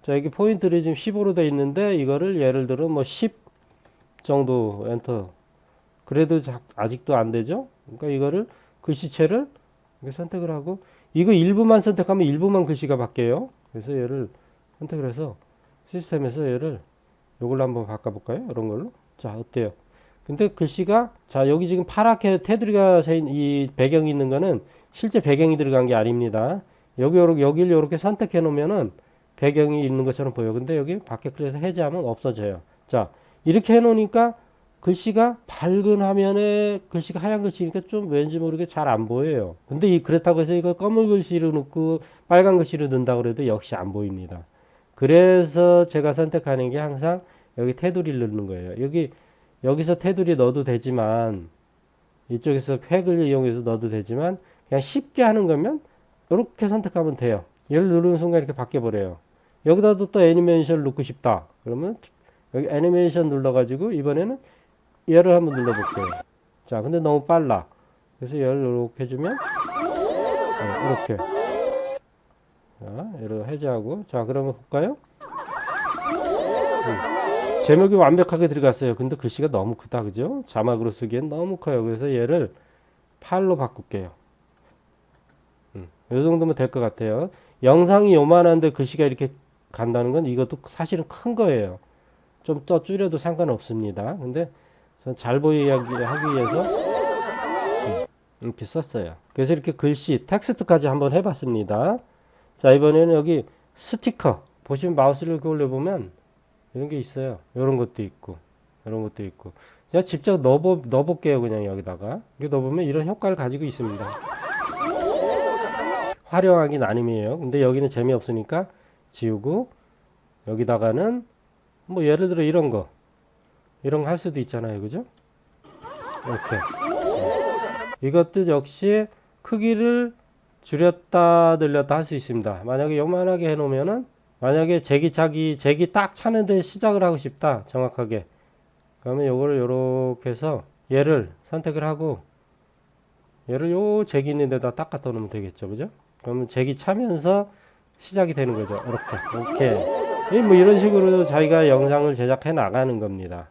자, 여기 포인트를 지금 15로 돼 있는데 이거를 예를 들어 뭐 10 정도 엔터. 그래도 아직도 안 되죠? 그러니까 이거를 글씨체를 이렇게 선택을 하고, 이거 일부만 선택하면 일부만 글씨가 바뀌어요. 그래서 얘를 선택을 해서 시스템에서 얘를 요걸로 한번 바꿔볼까요? 이런 걸로. 자, 어때요? 근데 글씨가, 자, 여기 지금 파랗게 테두리가 이 배경이 있는 거는 실제 배경이 들어간 게 아닙니다. 여기를 이렇게 선택해 놓으면은 배경이 있는 것처럼 보여. 근데 여기 밖에 그래서 해제하면 없어져요. 자, 이렇게 해 놓으니까 글씨가 밝은 화면에 글씨가 하얀 글씨니까 좀 왠지 모르게 잘 안 보여요. 근데 그렇다고 해서 이거 검은 글씨로 넣고 빨간 글씨로 넣는다고 해도 역시 안 보입니다. 그래서 제가 선택하는 게 항상 여기 테두리를 넣는 거예요. 여기서 테두리 넣어도 되지만, 이쪽에서 획을 이용해서 넣어도 되지만, 그냥 쉽게 하는 거면 이렇게 선택하면 돼요. 얘를 누르는 순간 이렇게 바뀌어 버려요. 여기다도 또 애니메이션을 넣고 싶다 그러면 여기 애니메이션 눌러가지고 이번에는 얘를 한번 눌러볼게요. 자, 근데 너무 빨라. 그래서 얘를 이렇게 해주면 이렇게. 자, 얘를 해제하고. 자, 그러면 볼까요? 제목이 완벽하게 들어갔어요. 근데 글씨가 너무 크다. 그죠? 자막으로 쓰기엔 너무 커요. 그래서 얘를 8로 바꿀게요. 이 정도면 될 것 같아요. 영상이 요만한데 글씨가 이렇게 간다는 건 이것도 사실은 큰 거예요. 좀 더 줄여도 상관없습니다. 근데 전 잘 보이게 하기 위해서 이렇게 썼어요. 그래서 이렇게 글씨, 텍스트까지 한번 해봤습니다. 자, 이번에는 여기 스티커. 보시면 마우스를 이렇게 올려보면 이런 게 있어요. 이런 것도 있고, 이런 것도 있고. 제가 직접 넣어볼게요. 그냥 여기다가. 이렇게 넣어보면 이런 효과를 가지고 있습니다. 활용하기 나름이에요. 근데 여기는 재미없으니까 지우고, 여기다가는 뭐 예를 들어 이런 거 할 수도 있잖아요. 그죠? 이렇게. 이것도 역시 크기를 줄였다 늘렸다 할 수 있습니다. 만약에 요만하게 해놓으면은 만약에 제기 딱 차는데 시작을 하고 싶다. 정확하게. 그러면 요거를 요렇게 해서 얘를 선택을 하고 얘를 요 제기 있는 데다 딱 갖다 놓으면 되겠죠. 그죠? 그러면 제기 차면서 시작이 되는 거죠. 이렇게. 뭐 이런 식으로 자기가 영상을 제작해 나가는 겁니다.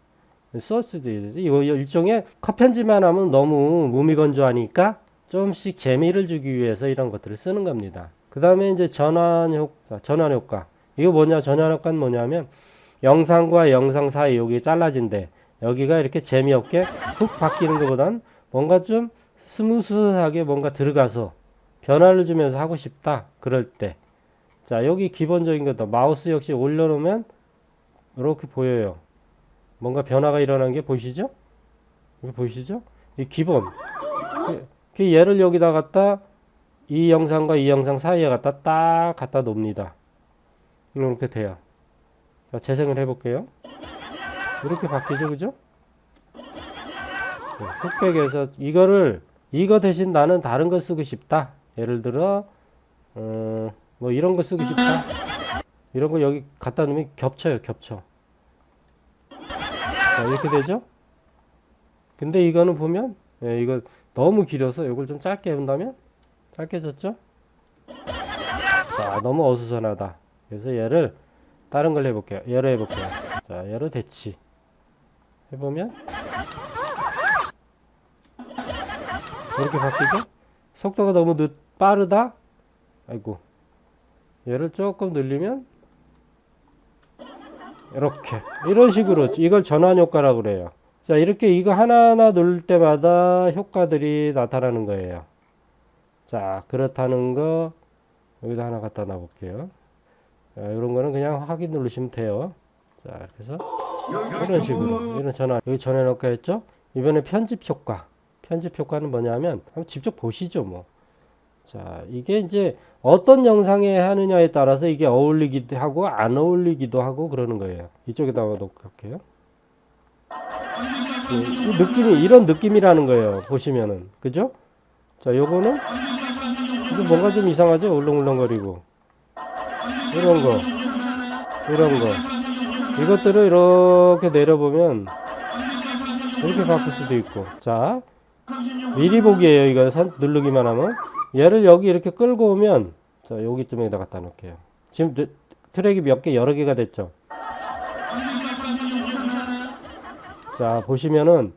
소스도 이거 일종의 컷 편집만 하면 너무 무미건조하니까 좀씩 재미를 주기 위해서 이런 것들을 쓰는 겁니다. 그 다음에 이제 전환 효과. 이거 뭐냐? 전환 효과는 뭐냐면 영상과 영상 사이 여기 잘라진대. 여기가 이렇게 재미없게 훅 바뀌는 것보단 뭔가 좀 스무스하게 뭔가 들어가서 변화를 주면서 하고 싶다. 그럴 때. 자, 여기 기본적인 것도 마우스 역시 올려놓으면 이렇게 보여요. 뭔가 변화가 일어나는 게 보이시죠? 이거 보이시죠? 이 기본. 얘를 여기다 갖다 이 영상과 이 영상 사이에 딱 갖다 놓습니다. 이렇게 돼요. 자, 재생을 해볼게요. 이렇게 바뀌죠, 그죠? 흑백에서 이거 대신 나는 다른 거 쓰고 싶다. 예를 들어, 뭐 이런 거 쓰고 싶다. 이런 거 여기 갖다 놓으면 겹쳐요, 겹쳐. 자, 이렇게 되죠? 근데 이거는 보면, 이거 너무 길어서 이걸 좀 짧게 해본다면? 짧게 졌죠? 자, 너무 어수선하다. 그래서 얘를 다른 걸 해볼게요. 얘로 해볼게요. 자, 얘로 대치. 해보면 이렇게 바뀌죠? 속도가 너무 빠르다? 아이고. 얘를 조금 늘리면 이렇게. 이런 식으로 이걸 전환 효과라고 그래요. 자, 이렇게 이거 하나하나 누를 때마다 효과들이 나타나는 거예요. 자, 그렇다는 거 여기다 하나 갖다 놔볼게요. 자, 이런 거는 그냥 확인 누르시면 돼요. 자, 그래서 이런 식으로 이런 전환 여기 전환 효과 했죠? 이번에 편집 효과. 편집 효과는 뭐냐면 한번 직접 보시죠, 뭐. 자, 이게 이제 어떤 영상에 하느냐에 따라서 이게 어울리기도 하고 안 어울리기도 하고 그러는 거예요. 이쪽에다가 놓고 할게요. 이 느낌이 이런 느낌이라는 거예요. 보시면은 그죠? 자, 요거는 이거 뭔가 좀 이상하죠? 울렁울렁거리고 이런 거 이것들을 이렇게 내려보면 이렇게 바꿀 수도 있고. 자, 미리 보기예요. 이거 누르기만 하면 얘를 여기 이렇게 끌고 오면 자, 여기쯤에다 갖다 놓을게요. 지금 트랙이 몇 개 여러 개가 됐죠? 자, 보시면은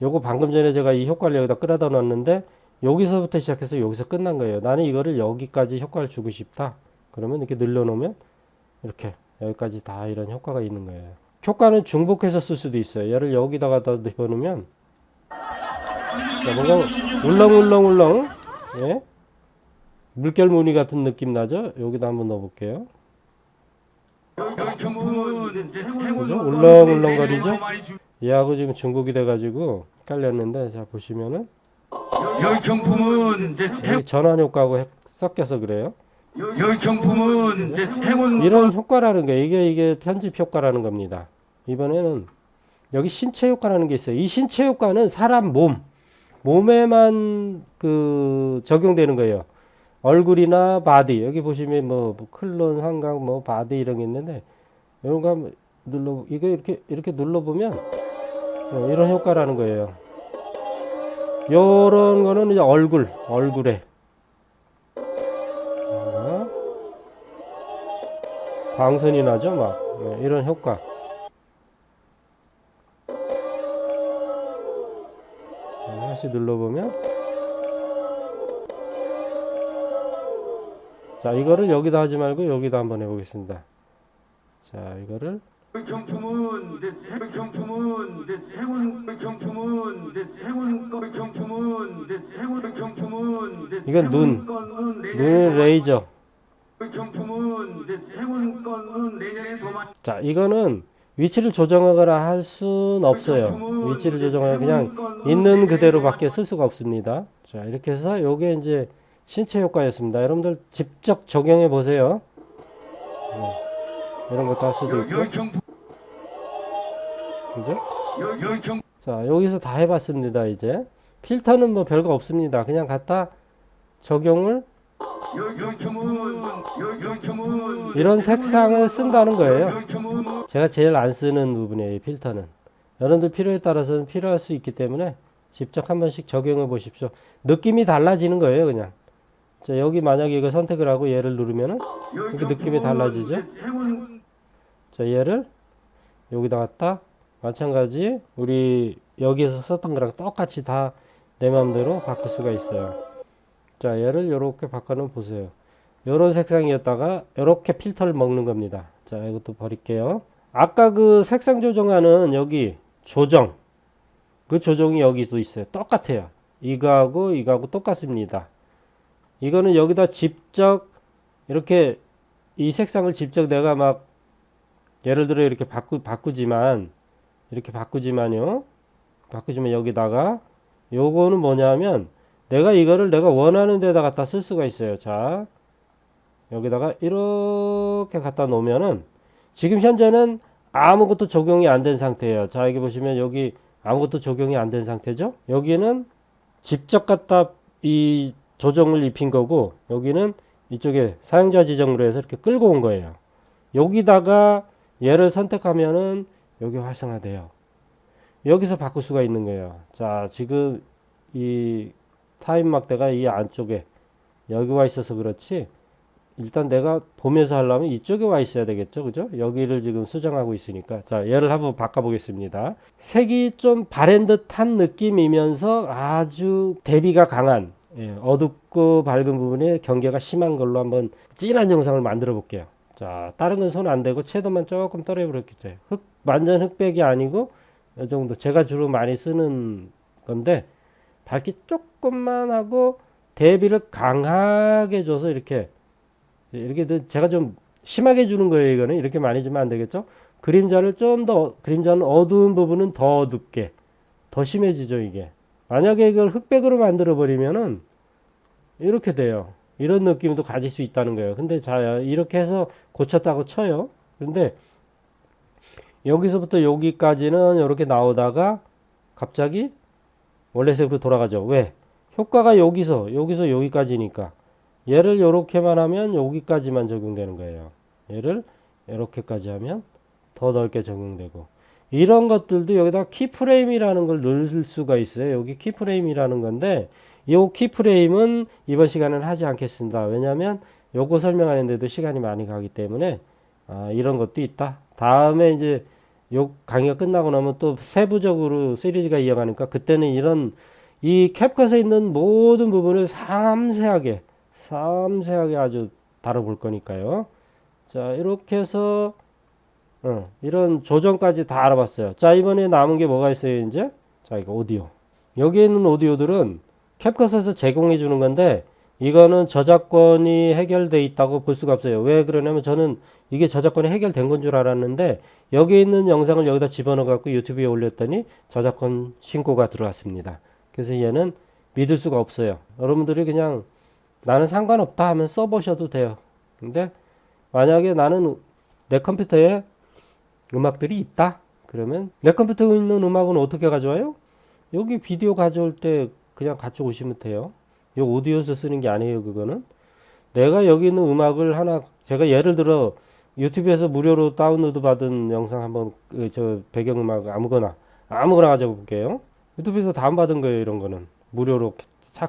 요거 방금 전에 제가 이 효과를 여기다 끌어다 놨는데 여기서부터 시작해서 여기서 끝난 거예요. 나는 이거를 여기까지 효과를 주고 싶다. 그러면 이렇게 늘려놓으면 이렇게 여기까지 다 이런 효과가 있는 거예요. 효과는 중복해서 쓸 수도 있어요. 얘를 여기다가 넣어놓으면 자, 뭔가 울렁울렁 예? 물결 무늬 같은 느낌 나죠? 여기다 한번 넣어볼게요. 그죠? 울렁울렁거리죠? 얘하고 지금 중복이 돼가지고 헷갈렸는데 자, 보시면은 여기 경품은 여기 전환 효과하고 섞여서 그래요. 여기 경품은 행운 이런 효과라는 게 이게 편집 효과라는 겁니다. 이번에는 여기 신체 효과라는 게 있어요. 이 신체 효과는 사람 몸에만 적용되는 거예요. 얼굴이나 바디 여기 보시면 뭐 클론, 환각, 뭐 바디 이런 게 있는데 이런 거 한번 이거 이렇게 눌러보면 이런 효과라는 거예요. 요런 거는 이제 얼굴에 광선이 나죠, 막 이런 효과. 다시 눌러보면 자, 이거를 여기다 하지 말고 여기다 한번 해보겠습니다. 자, 이거를 경품은 이건 눈 레이저. 자, 이거는 위치를 조정하거나 할 수는 없어요. 위치를 조정하거나 그냥 있는 그대로밖에 쓸 수가 없습니다. 자, 이렇게 해서 요게 이제 신체 효과였습니다. 여러분들 직접 적용해 보세요. 이런 것도 할 수도 있고. 그죠? 자, 여기서 다 해봤습니다. 이제 필터는 뭐 별거 없습니다. 그냥 갖다 적용을 이런 색상을 쓴다는 거예요. 제가 제일 안 쓰는 부분이에요, 이 필터는. 여러분들 필요에 따라서는 필요할 수 있기 때문에 직접 한 번씩 적용해 보십시오. 느낌이 달라지는 거예요, 그냥. 자, 여기 만약에 이거 선택을 하고 얘를 누르면은 이렇게 느낌이 달라지죠. 자, 얘를 여기다 갖다 마찬가지 우리 여기에서 썼던 거랑 똑같이 다 내 마음대로 바꿀 수가 있어요. 자, 얘를 이렇게 바꿔놓으면 보세요. 요런 색상이었다가 이렇게 필터를 먹는 겁니다. 자, 이것도 버릴게요. 아까 그 색상 조정하는 여기 조정, 그 조정이 여기도 있어요. 똑같아요. 이거하고 똑같습니다. 이거는 여기다 직접 이렇게 이 색상을 직접 내가 막 예를 들어 이렇게 바꾸지만 여기다가 요거는 뭐냐면 내가 이거를 내가 원하는 데다 갖다 쓸 수가 있어요. 자, 여기다가 이렇게 갖다 놓으면은 지금 현재는 아무것도 적용이 안 된 상태예요. 자, 여기 보시면 여기 아무것도 적용이 안 된 상태죠. 여기는 직접 갖다 이 조정을 입힌 거고, 여기는 이쪽에 사용자 지정으로 해서 이렇게 끌고 온 거예요. 여기다가 얘를 선택하면은 여기 활성화돼요. 여기서 바꿀 수가 있는 거예요. 자, 지금 이 타임 막대가 이 안쪽에 여기 와 있어서 그렇지, 일단 내가 보면서 하려면 이쪽에 와 있어야 되겠죠, 그죠? 여기를 지금 수정하고 있으니까. 자, 얘를 한번 바꿔 보겠습니다. 색이 좀 바랜 듯한 느낌이면서 아주 대비가 강한, 어둡고 밝은 부분에 경계가 심한 걸로 한번 진한 영상을 만들어 볼게요. 자, 다른 건 손 안 대고 채도만 조금 떨어 버렸겠죠. 완전 흑백이 아니고 이 정도. 제가 주로 많이 쓰는 건데, 밝기 조금만 하고 대비를 강하게 줘서 이렇게 제가 좀 심하게 주는 거예요. 이거는 이렇게 많이 주면 안 되겠죠. 그림자는 어두운 부분은 더 어둡게, 더 심해지죠. 이게 만약에 이걸 흑백으로 만들어 버리면은 이렇게 돼요. 이런 느낌도 가질 수 있다는 거예요. 근데 자, 이렇게 해서 고쳤다고 쳐요. 근데 여기서부터 여기까지는 이렇게 나오다가 갑자기 원래 색으로 돌아가죠. 왜? 효과가 여기서 여기까지니까 얘를 이렇게만 하면 여기까지만 적용되는 거예요. 얘를 이렇게까지 하면 더 넓게 적용되고, 이런 것들도 여기다 키프레임이라는 걸 넣을 수가 있어요. 여기 키프레임이라는 건데, 이 키프레임은 이번 시간에는 하지 않겠습니다. 왜냐하면 요거 설명하는데도 시간이 많이 가기 때문에 이런 것도 있다. 다음에 이제 요 강의가 끝나고 나면 또 세부적으로 시리즈가 이어가니까 그때는 이 캡컷에 있는 모든 부분을 섬세하게 아주 다뤄볼 거니까요. 자, 이렇게 해서 이런 조정까지 다 알아봤어요. 자, 이번에 남은 게 뭐가 있어요, 이제? 자, 이거 오디오. 여기에 있는 오디오들은 캡컷에서 제공해 주는 건데, 이거는 저작권이 해결돼 있다고 볼 수가 없어요. 왜 그러냐면 저는 이게 저작권이 해결된 건 줄 알았는데, 여기 있는 영상을 여기다 집어넣어 갖고 유튜브에 올렸더니 저작권 신고가 들어왔습니다. 그래서 얘는 믿을 수가 없어요. 여러분들이 그냥 나는 상관없다 하면 써보셔도 돼요. 근데 만약에 나는 내 컴퓨터에 음악들이 있다 그러면, 내 컴퓨터에 있는 음악은 어떻게 가져와요? 여기 비디오 가져올 때 그냥 가져오시면 돼요. 이 오디오에서 쓰는 게 아니에요. 그거는 내가 여기 있는 음악을 하나, 제가 예를 들어 유튜브에서 무료로 다운로드 받은 영상 한번 저 배경음악 아무거나 가져볼게요. 유튜브에서 다운받은 거예요. 이런 거는 무료로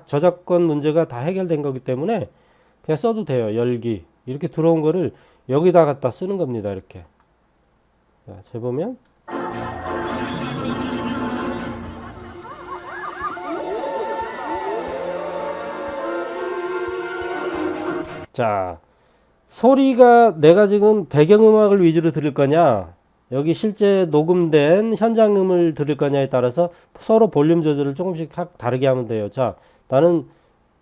저작권 문제가 다 해결된 거기 때문에 그냥 써도 돼요. 열기 이렇게 들어온 거를 여기다 갖다 쓰는 겁니다. 이렇게. 자, 재보면 자, 소리가 내가 지금 배경음악을 위주로 들을 거냐, 여기 실제 녹음된 현장음을 들을 거냐에 따라서 서로 볼륨 조절을 조금씩 다르게 하면 돼요. 자, 나는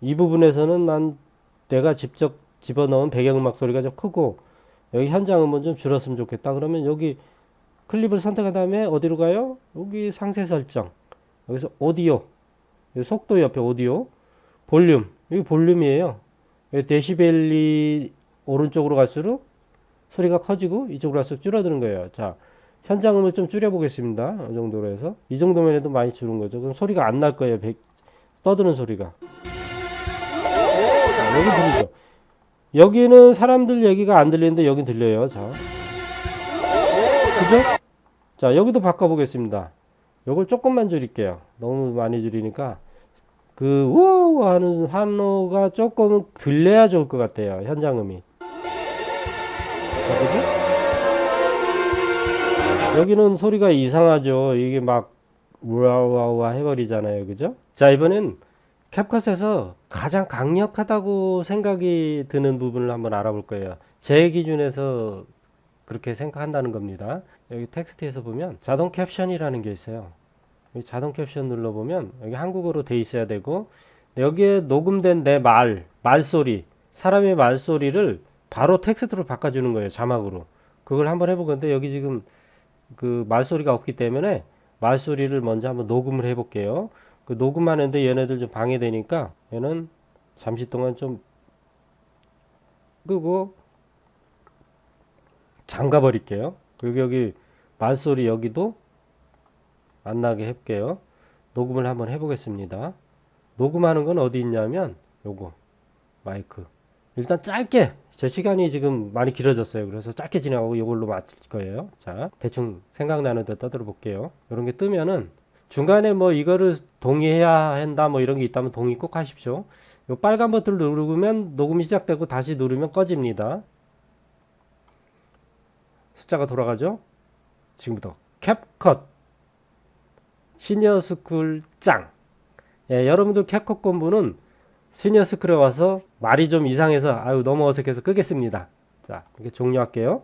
이 부분에서는 내가 직접 집어넣은 배경음악 소리가 좀 크고 여기 현장음은 좀 줄었으면 좋겠다. 그러면 여기 클립을 선택한 다음에 어디로 가요? 여기 상세 설정, 여기서 오디오, 여기 속도 옆에 오디오, 볼륨, 여기 볼륨이에요. 데시벨이 오른쪽으로 갈수록 소리가 커지고 이쪽으로 갈수록 줄어드는 거예요. 자, 현장음을 좀 줄여 보겠습니다. 이 정도로 해서 이 정도면 해도 많이 줄은 거죠. 그럼 소리가 안 날 거예요. 떠드는 소리가. 자, 여기 들리죠. 여기는 사람들 얘기가 안 들리는데 여긴 들려요. 자, 그죠? 자, 여기도 바꿔보겠습니다. 요걸 조금만 줄일게요. 너무 많이 줄이니까 그 우우 하는 환호가 조금 들려야 좋을 것 같아요. 현장음이. 자, 그죠? 여기는 소리가 이상하죠. 이게 막 우와우와 해버리잖아요. 그죠? 자, 이번엔 캡컷에서 가장 강력하다고 생각이 드는 부분을 한번 알아볼 거예요. 제 기준에서 그렇게 생각한다는 겁니다. 여기 텍스트에서 보면 자동 캡션이라는 게 있어요. 여기 자동 캡션 눌러보면 여기 한국어로 돼 있어야 되고, 여기에 녹음된 내 말소리, 사람의 말소리를 바로 텍스트로 바꿔주는 거예요. 자막으로. 그걸 한번 해볼 건데, 여기 지금 그 말소리가 없기 때문에 말소리를 먼저 한번 녹음을 해볼게요. 그 녹음하는데 얘네들 좀 방해되니까 얘는 잠시 동안 좀 끄고 잠가 버릴게요. 그리고 여기 말소리 여기도 안 나게 할게요. 녹음을 한번 해보겠습니다. 녹음하는 건 어디 있냐면 요거 마이크. 일단 짧게, 제 시간이 지금 많이 길어졌어요. 그래서 짧게 진행하고 이걸로 마칠 거예요. 자, 대충 생각나는 데 떠들어 볼게요. 이런 게 뜨면은 중간에 뭐 이거를 동의해야 한다 뭐 이런 게 있다면 동의 꼭 하십시오. 요 빨간 버튼을 누르면 녹음이 시작되고 다시 누르면 꺼집니다. 숫자가 돌아가죠. 지금부터 캡컷 시니어스쿨 짱. 예, 여러분들 캡컷 공부는 시니어스쿨에 와서 말이 좀 이상해서 아유 너무 어색해서 끄겠습니다. 자, 이렇게 종료할게요.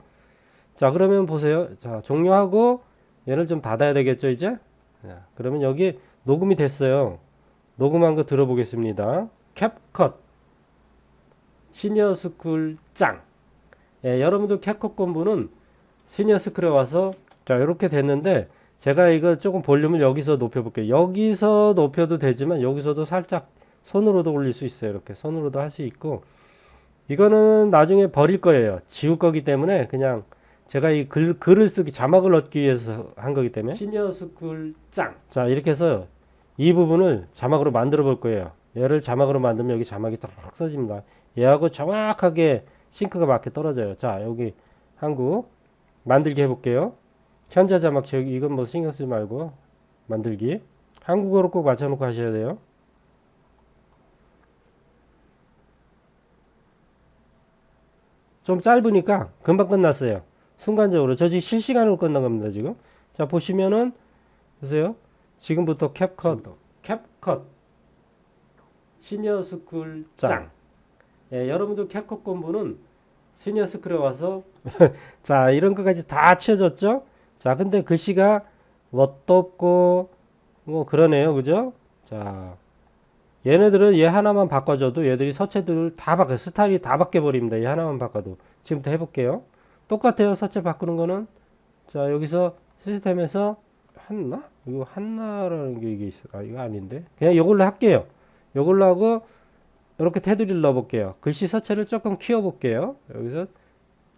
자, 그러면 보세요. 자, 종료하고 얘를 좀 닫아야 되겠죠 이제. 자, 그러면 여기 녹음이 됐어요. 녹음한 거 들어보겠습니다. 캡컷 시니어스쿨 짱. 예, 여러분들 캡컷 공부는 시니어스쿨에 와서 자 이렇게 됐는데, 제가 이거 조금 볼륨을 여기서 높여볼게요. 여기서 높여도 되지만 여기서도 살짝 손으로도 올릴 수 있어요. 이렇게 손으로도 할 수 있고, 이거는 나중에 버릴 거예요. 지울 거기 때문에 그냥 제가 이 글을 쓰기, 자막을 넣기 위해서 한 거기 때문에 시니어스쿨 짱. 자, 이렇게 해서 이 부분을 자막으로 만들어 볼 거예요. 얘를 자막으로 만들면 여기 자막이 딱 써집니다. 얘하고 정확하게 싱크가 맞게 떨어져요. 자, 여기 한국 만들기 해볼게요. 현재 자막 지우기, 이건 뭐 신경 쓰지 말고 만들기. 한국어로 꼭 맞춰놓고 하셔야 돼요. 좀 짧으니까 금방 끝났어요. 순간적으로. 저 지금 실시간으로 끝난 겁니다, 지금. 자, 보시면은, 보세요. 지금부터 캡컷. 시니어스쿨 짱. 예, 여러분들 캡컷 공부는 시니어스쿨에 와서 자, 이런 것까지 다 채워졌죠? 자, 근데 글씨가 뭣도 없고 뭐 그러네요. 그죠? 자, 얘네들은 얘 하나만 바꿔줘도 얘들이 서체들을 다 바꿔, 스타일이 다 바뀌어버립니다. 얘 하나만 바꿔도. 지금부터 해볼게요. 똑같아요. 서체 바꾸는 거는. 자, 여기서 시스템에서 한나? 이거 한나라는 게 이게 있어. 아, 이거 아닌데. 그냥 이걸로 할게요. 이걸로 하고 이렇게 테두리를 넣어볼게요. 글씨 서체를 조금 키워볼게요. 여기서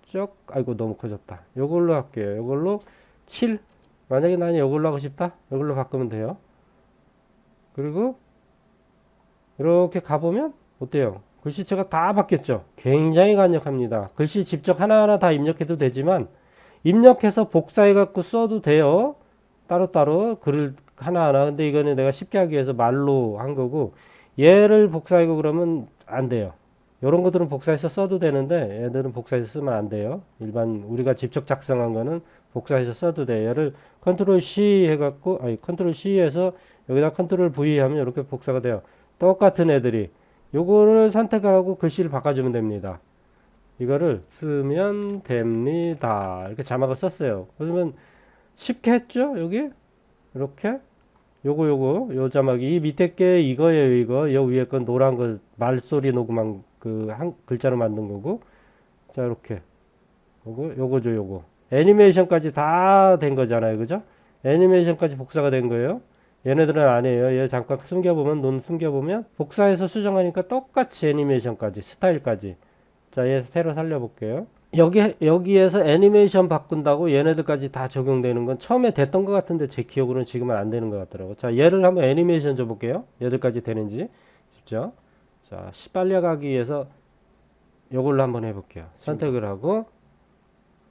쭉, 아이고 너무 커졌다. 이걸로 할게요. 이걸로 7. 만약에 나는 이걸로 하고 싶다. 이걸로 바꾸면 돼요. 그리고 이렇게 가보면 어때요? 글씨체가 다 바뀌었죠. 굉장히 간략합니다. 글씨 직접 하나하나 다 입력해도 되지만 입력해서 복사해 갖고 써도 돼요. 따로따로 글을 하나하나. 근데 이거는 내가 쉽게 하기 위해서 말로 한 거고, 얘를 복사하고 그러면 안 돼요. 이런 것들은 복사해서 써도 되는데 얘들은 복사해서 쓰면 안 돼요. 일반 우리가 직접 작성한 거는 복사해서 써도 돼요. 얘를 컨트롤 C 해갖고, 아니 컨트롤 C 해서 여기다 컨트롤 V 하면 이렇게 복사가 돼요. 똑같은 애들이 요거를 선택하고 글씨를 바꿔주면 됩니다. 이거를 쓰면 됩니다. 이렇게 자막을 썼어요. 그러면 쉽게 했죠? 여기 이렇게 요거 자막이 이 밑에 게 이거예요. 이거 요 위에 건 노란 거 말소리 녹음한 그 한 글자로 만든 거고. 자, 이렇게 요거죠. 요거 애니메이션까지 다 된 거잖아요. 그죠? 애니메이션까지 복사가 된 거예요. 얘네들은 아니에요. 얘 잠깐 숨겨보면, 눈 숨겨보면 복사해서 수정하니까 똑같이 애니메이션까지, 스타일까지. 자, 얘 새로 살려볼게요. 여기에서 애니메이션 바꾼다고 얘네들까지 다 적용되는 건 처음에 됐던 것 같은데 제 기억으로는 지금은 안 되는 것 같더라고요. 자, 얘를 한번 애니메이션 줘볼게요. 얘들까지 되는지. 쉽죠? 자, 빨리 가기 위해서 요걸로 한번 해볼게요. 선택을 하고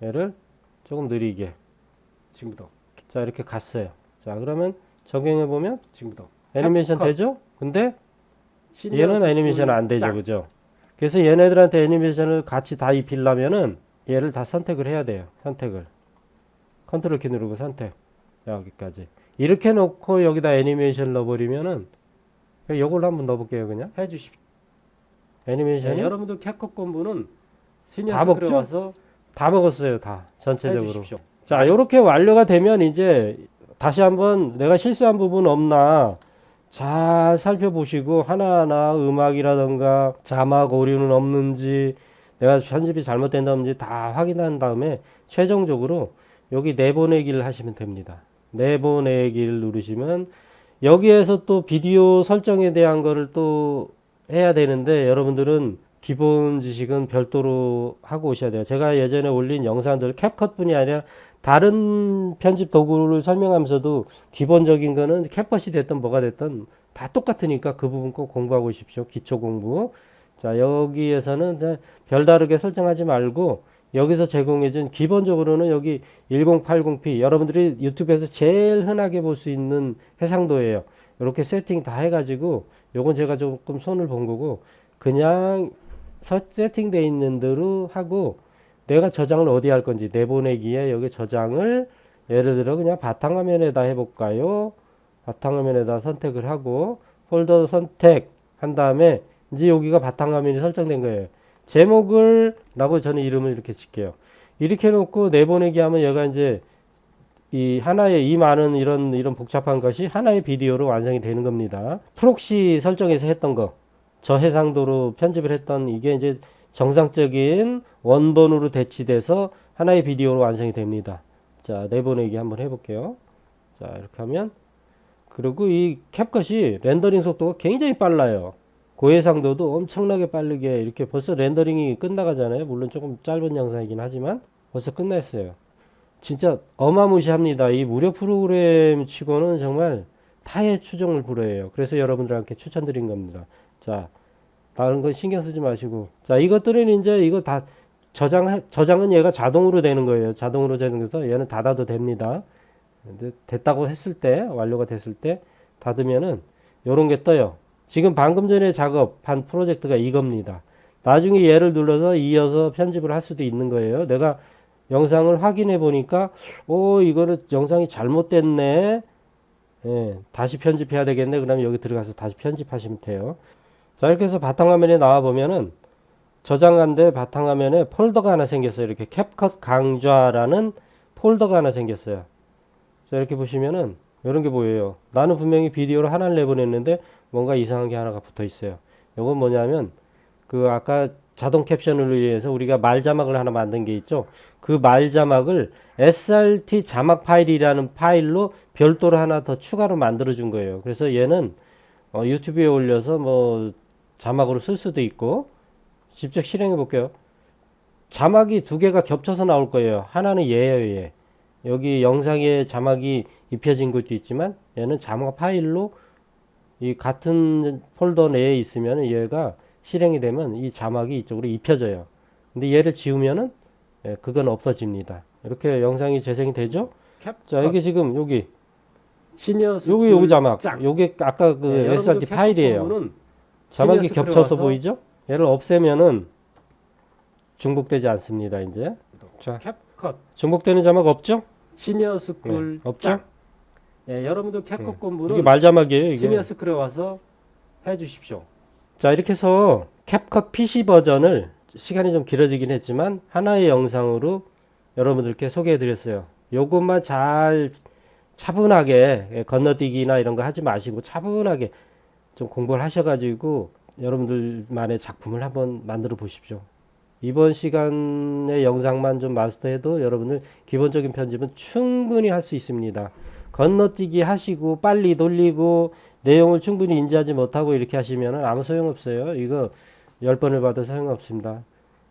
얘를 조금 느리게 지금부터. 자 이렇게 갔어요. 자 그러면 적용해 보면 지금부터. 애니메이션 캡컷. 되죠? 근데 시니어 얘는 애니메이션 안 되죠, 짝. 그죠? 그래서 얘네들한테 애니메이션을 같이 다 입히려면은 얘를 다 선택을 해야 돼요. 선택을 컨트롤 키 누르고 선택 여기까지 이렇게 놓고 여기다 애니메이션 넣어버리면은 이걸로 한번 넣어볼게요, 그냥 해주십시오. 애니메이션이 네, 여러분들 캡컷 공부는 시니어 다 스쿨에 먹죠? 와서 다 먹었어요, 다 전체적으로. 해주십시오. 자, 요렇게 완료가 되면 이제 다시 한번 내가 실수한 부분 없나 잘 살펴보시고 하나하나 음악이라던가 자막 오류는 없는지 내가 편집이 잘못된다든지 다 확인한 다음에 최종적으로 여기 내보내기를 하시면 됩니다. 내보내기를 누르시면 여기에서 또 비디오 설정에 대한 거를 또 해야 되는데 여러분들은 기본 지식은 별도로 하고 오셔야 돼요. 제가 예전에 올린 영상들 캡컷뿐이 아니라 다른 편집 도구를 설명하면서도 기본적인 거는 캡컷이 됐든 뭐가 됐든 다 똑같으니까 그 부분 꼭 공부하고 오십시오. 기초 공부. 자, 여기에서는 별다르게 설정하지 말고 여기서 제공해준 기본적으로는 여기 1080p 여러분들이 유튜브에서 제일 흔하게 볼 수 있는 해상도예요. 이렇게 세팅 다 해가지고 요건 제가 조금 손을 본 거고 그냥 세팅되어 있는 대로 하고 내가 저장을 어디 할 건지 내보내기에 여기 저장을 예를 들어 그냥 바탕화면에다 해볼까요? 바탕화면에다 선택을 하고 폴더 선택 한 다음에 이제 여기가 바탕화면이 설정된 거예요. 제목을 라고 저는 이름을 이렇게 칠게요. 이렇게 놓고 내보내기 하면 얘가 이제 이 하나의 이 많은 이런 복잡한 것이 하나의 비디오로 완성이 되는 겁니다. 프록시 설정해서 했던 거 저해상도로 편집을 했던 이게 이제 정상적인 원본으로 대치돼서 하나의 비디오로 완성이 됩니다. 자, 내보내기 한번 해볼게요. 자, 이렇게 하면 그리고 이 캡컷이 렌더링 속도가 굉장히 빨라요. 고해상도도 엄청나게 빠르게 이렇게 벌써 렌더링이 끝나가잖아요. 물론 조금 짧은 영상이긴 하지만 벌써 끝났어요. 진짜 어마무시합니다. 이 무료 프로그램 치고는 정말 타의 추종을 불허해요. 그래서 여러분들한테 추천드린 겁니다. 자, 다른 건 신경 쓰지 마시고. 자, 이것들은 이제 이거 다 저장은 얘가 자동으로 되는 거예요. 자동으로 되는 거서 얘는 닫아도 됩니다. 근데 됐다고 했을 때, 완료가 됐을 때 닫으면은 요런 게 떠요. 지금 방금 전에 작업한 프로젝트가 이겁니다. 나중에 얘를 눌러서 이어서 편집을 할 수도 있는 거예요. 내가 영상을 확인해 보니까 이거는 영상이 잘못됐네. 예, 다시 편집해야 되겠네. 그러면 여기 들어가서 다시 편집하시면 돼요. 자, 이렇게 해서 바탕화면에 나와 보면은 저장한 데 바탕화면에 폴더가 하나 생겼어요. 이렇게 캡컷 강좌라는 폴더가 하나 생겼어요. 자, 이렇게 보시면은 이런 게 보여요. 나는 분명히 비디오를 하나를 내보냈는데 뭔가 이상한 게 하나가 붙어 있어요. 이건 뭐냐면 그 아까 자동 캡션을 위해서 우리가 말 자막을 하나 만든 게 있죠. 그 말 자막을 SRT 자막 파일이라는 파일로 별도로 하나 더 추가로 만들어 준 거예요. 그래서 얘는 유튜브에 올려서 뭐 자막으로 쓸 수도 있고 직접 실행해 볼게요. 자막이 두 개가 겹쳐서 나올 거예요. 하나는 얘예요, 얘. 여기 영상에 자막이 입혀진 것도 있지만 얘는 자막 파일로 이 같은 폴더 내에 있으면 얘가 실행이 되면 이 자막이 이쪽으로 입혀져요. 근데 얘를 지우면은 그건 없어집니다. 이렇게 영상이 재생이 되죠? 자, 여기 지금 여기 시니어 여기 자막. 짝. 요게 아까 그 네, SRT 여러분들 파일이에요. 캡컷 공부는 자막이 시니어 스쿨에 겹쳐서 와서 보이죠? 얘를 없애면은 중복되지 않습니다. 이제 자, 캡컷 중복되는 자막 없죠? 시니어 스쿨 없죠? 짝. 예, 여러분들 캡컷 공부는 이게 말 자막이에요. 이게. 시니어 스쿨에 와서 해주십시오. 자, 이렇게 해서 캡컷 PC 버전을 시간이 좀 길어지긴 했지만 하나의 영상으로 여러분들께 소개해 드렸어요. 요것만 잘 차분하게 건너뛰기나 이런 거 하지 마시고 차분하게 좀 공부를 하셔가지고 여러분들만의 작품을 한번 만들어 보십시오. 이번 시간의 영상만 좀 마스터해도 여러분들 기본적인 편집은 충분히 할 수 있습니다. 건너뛰기 하시고 빨리 돌리고 내용을 충분히 인지하지 못하고 이렇게 하시면 아무 소용없어요. 이거 10번을 봐도 소용없습니다.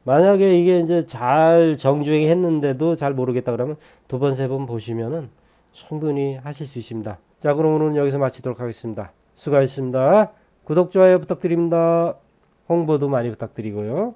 만약에 이게 이제 잘 정주행 했는데도 잘 모르겠다 그러면 2번, 3번 보시면은 충분히 하실 수 있습니다. 자, 그럼 오늘은 여기서 마치도록 하겠습니다. 수고하셨습니다. 구독, 좋아요 부탁드립니다. 홍보도 많이 부탁드리고요.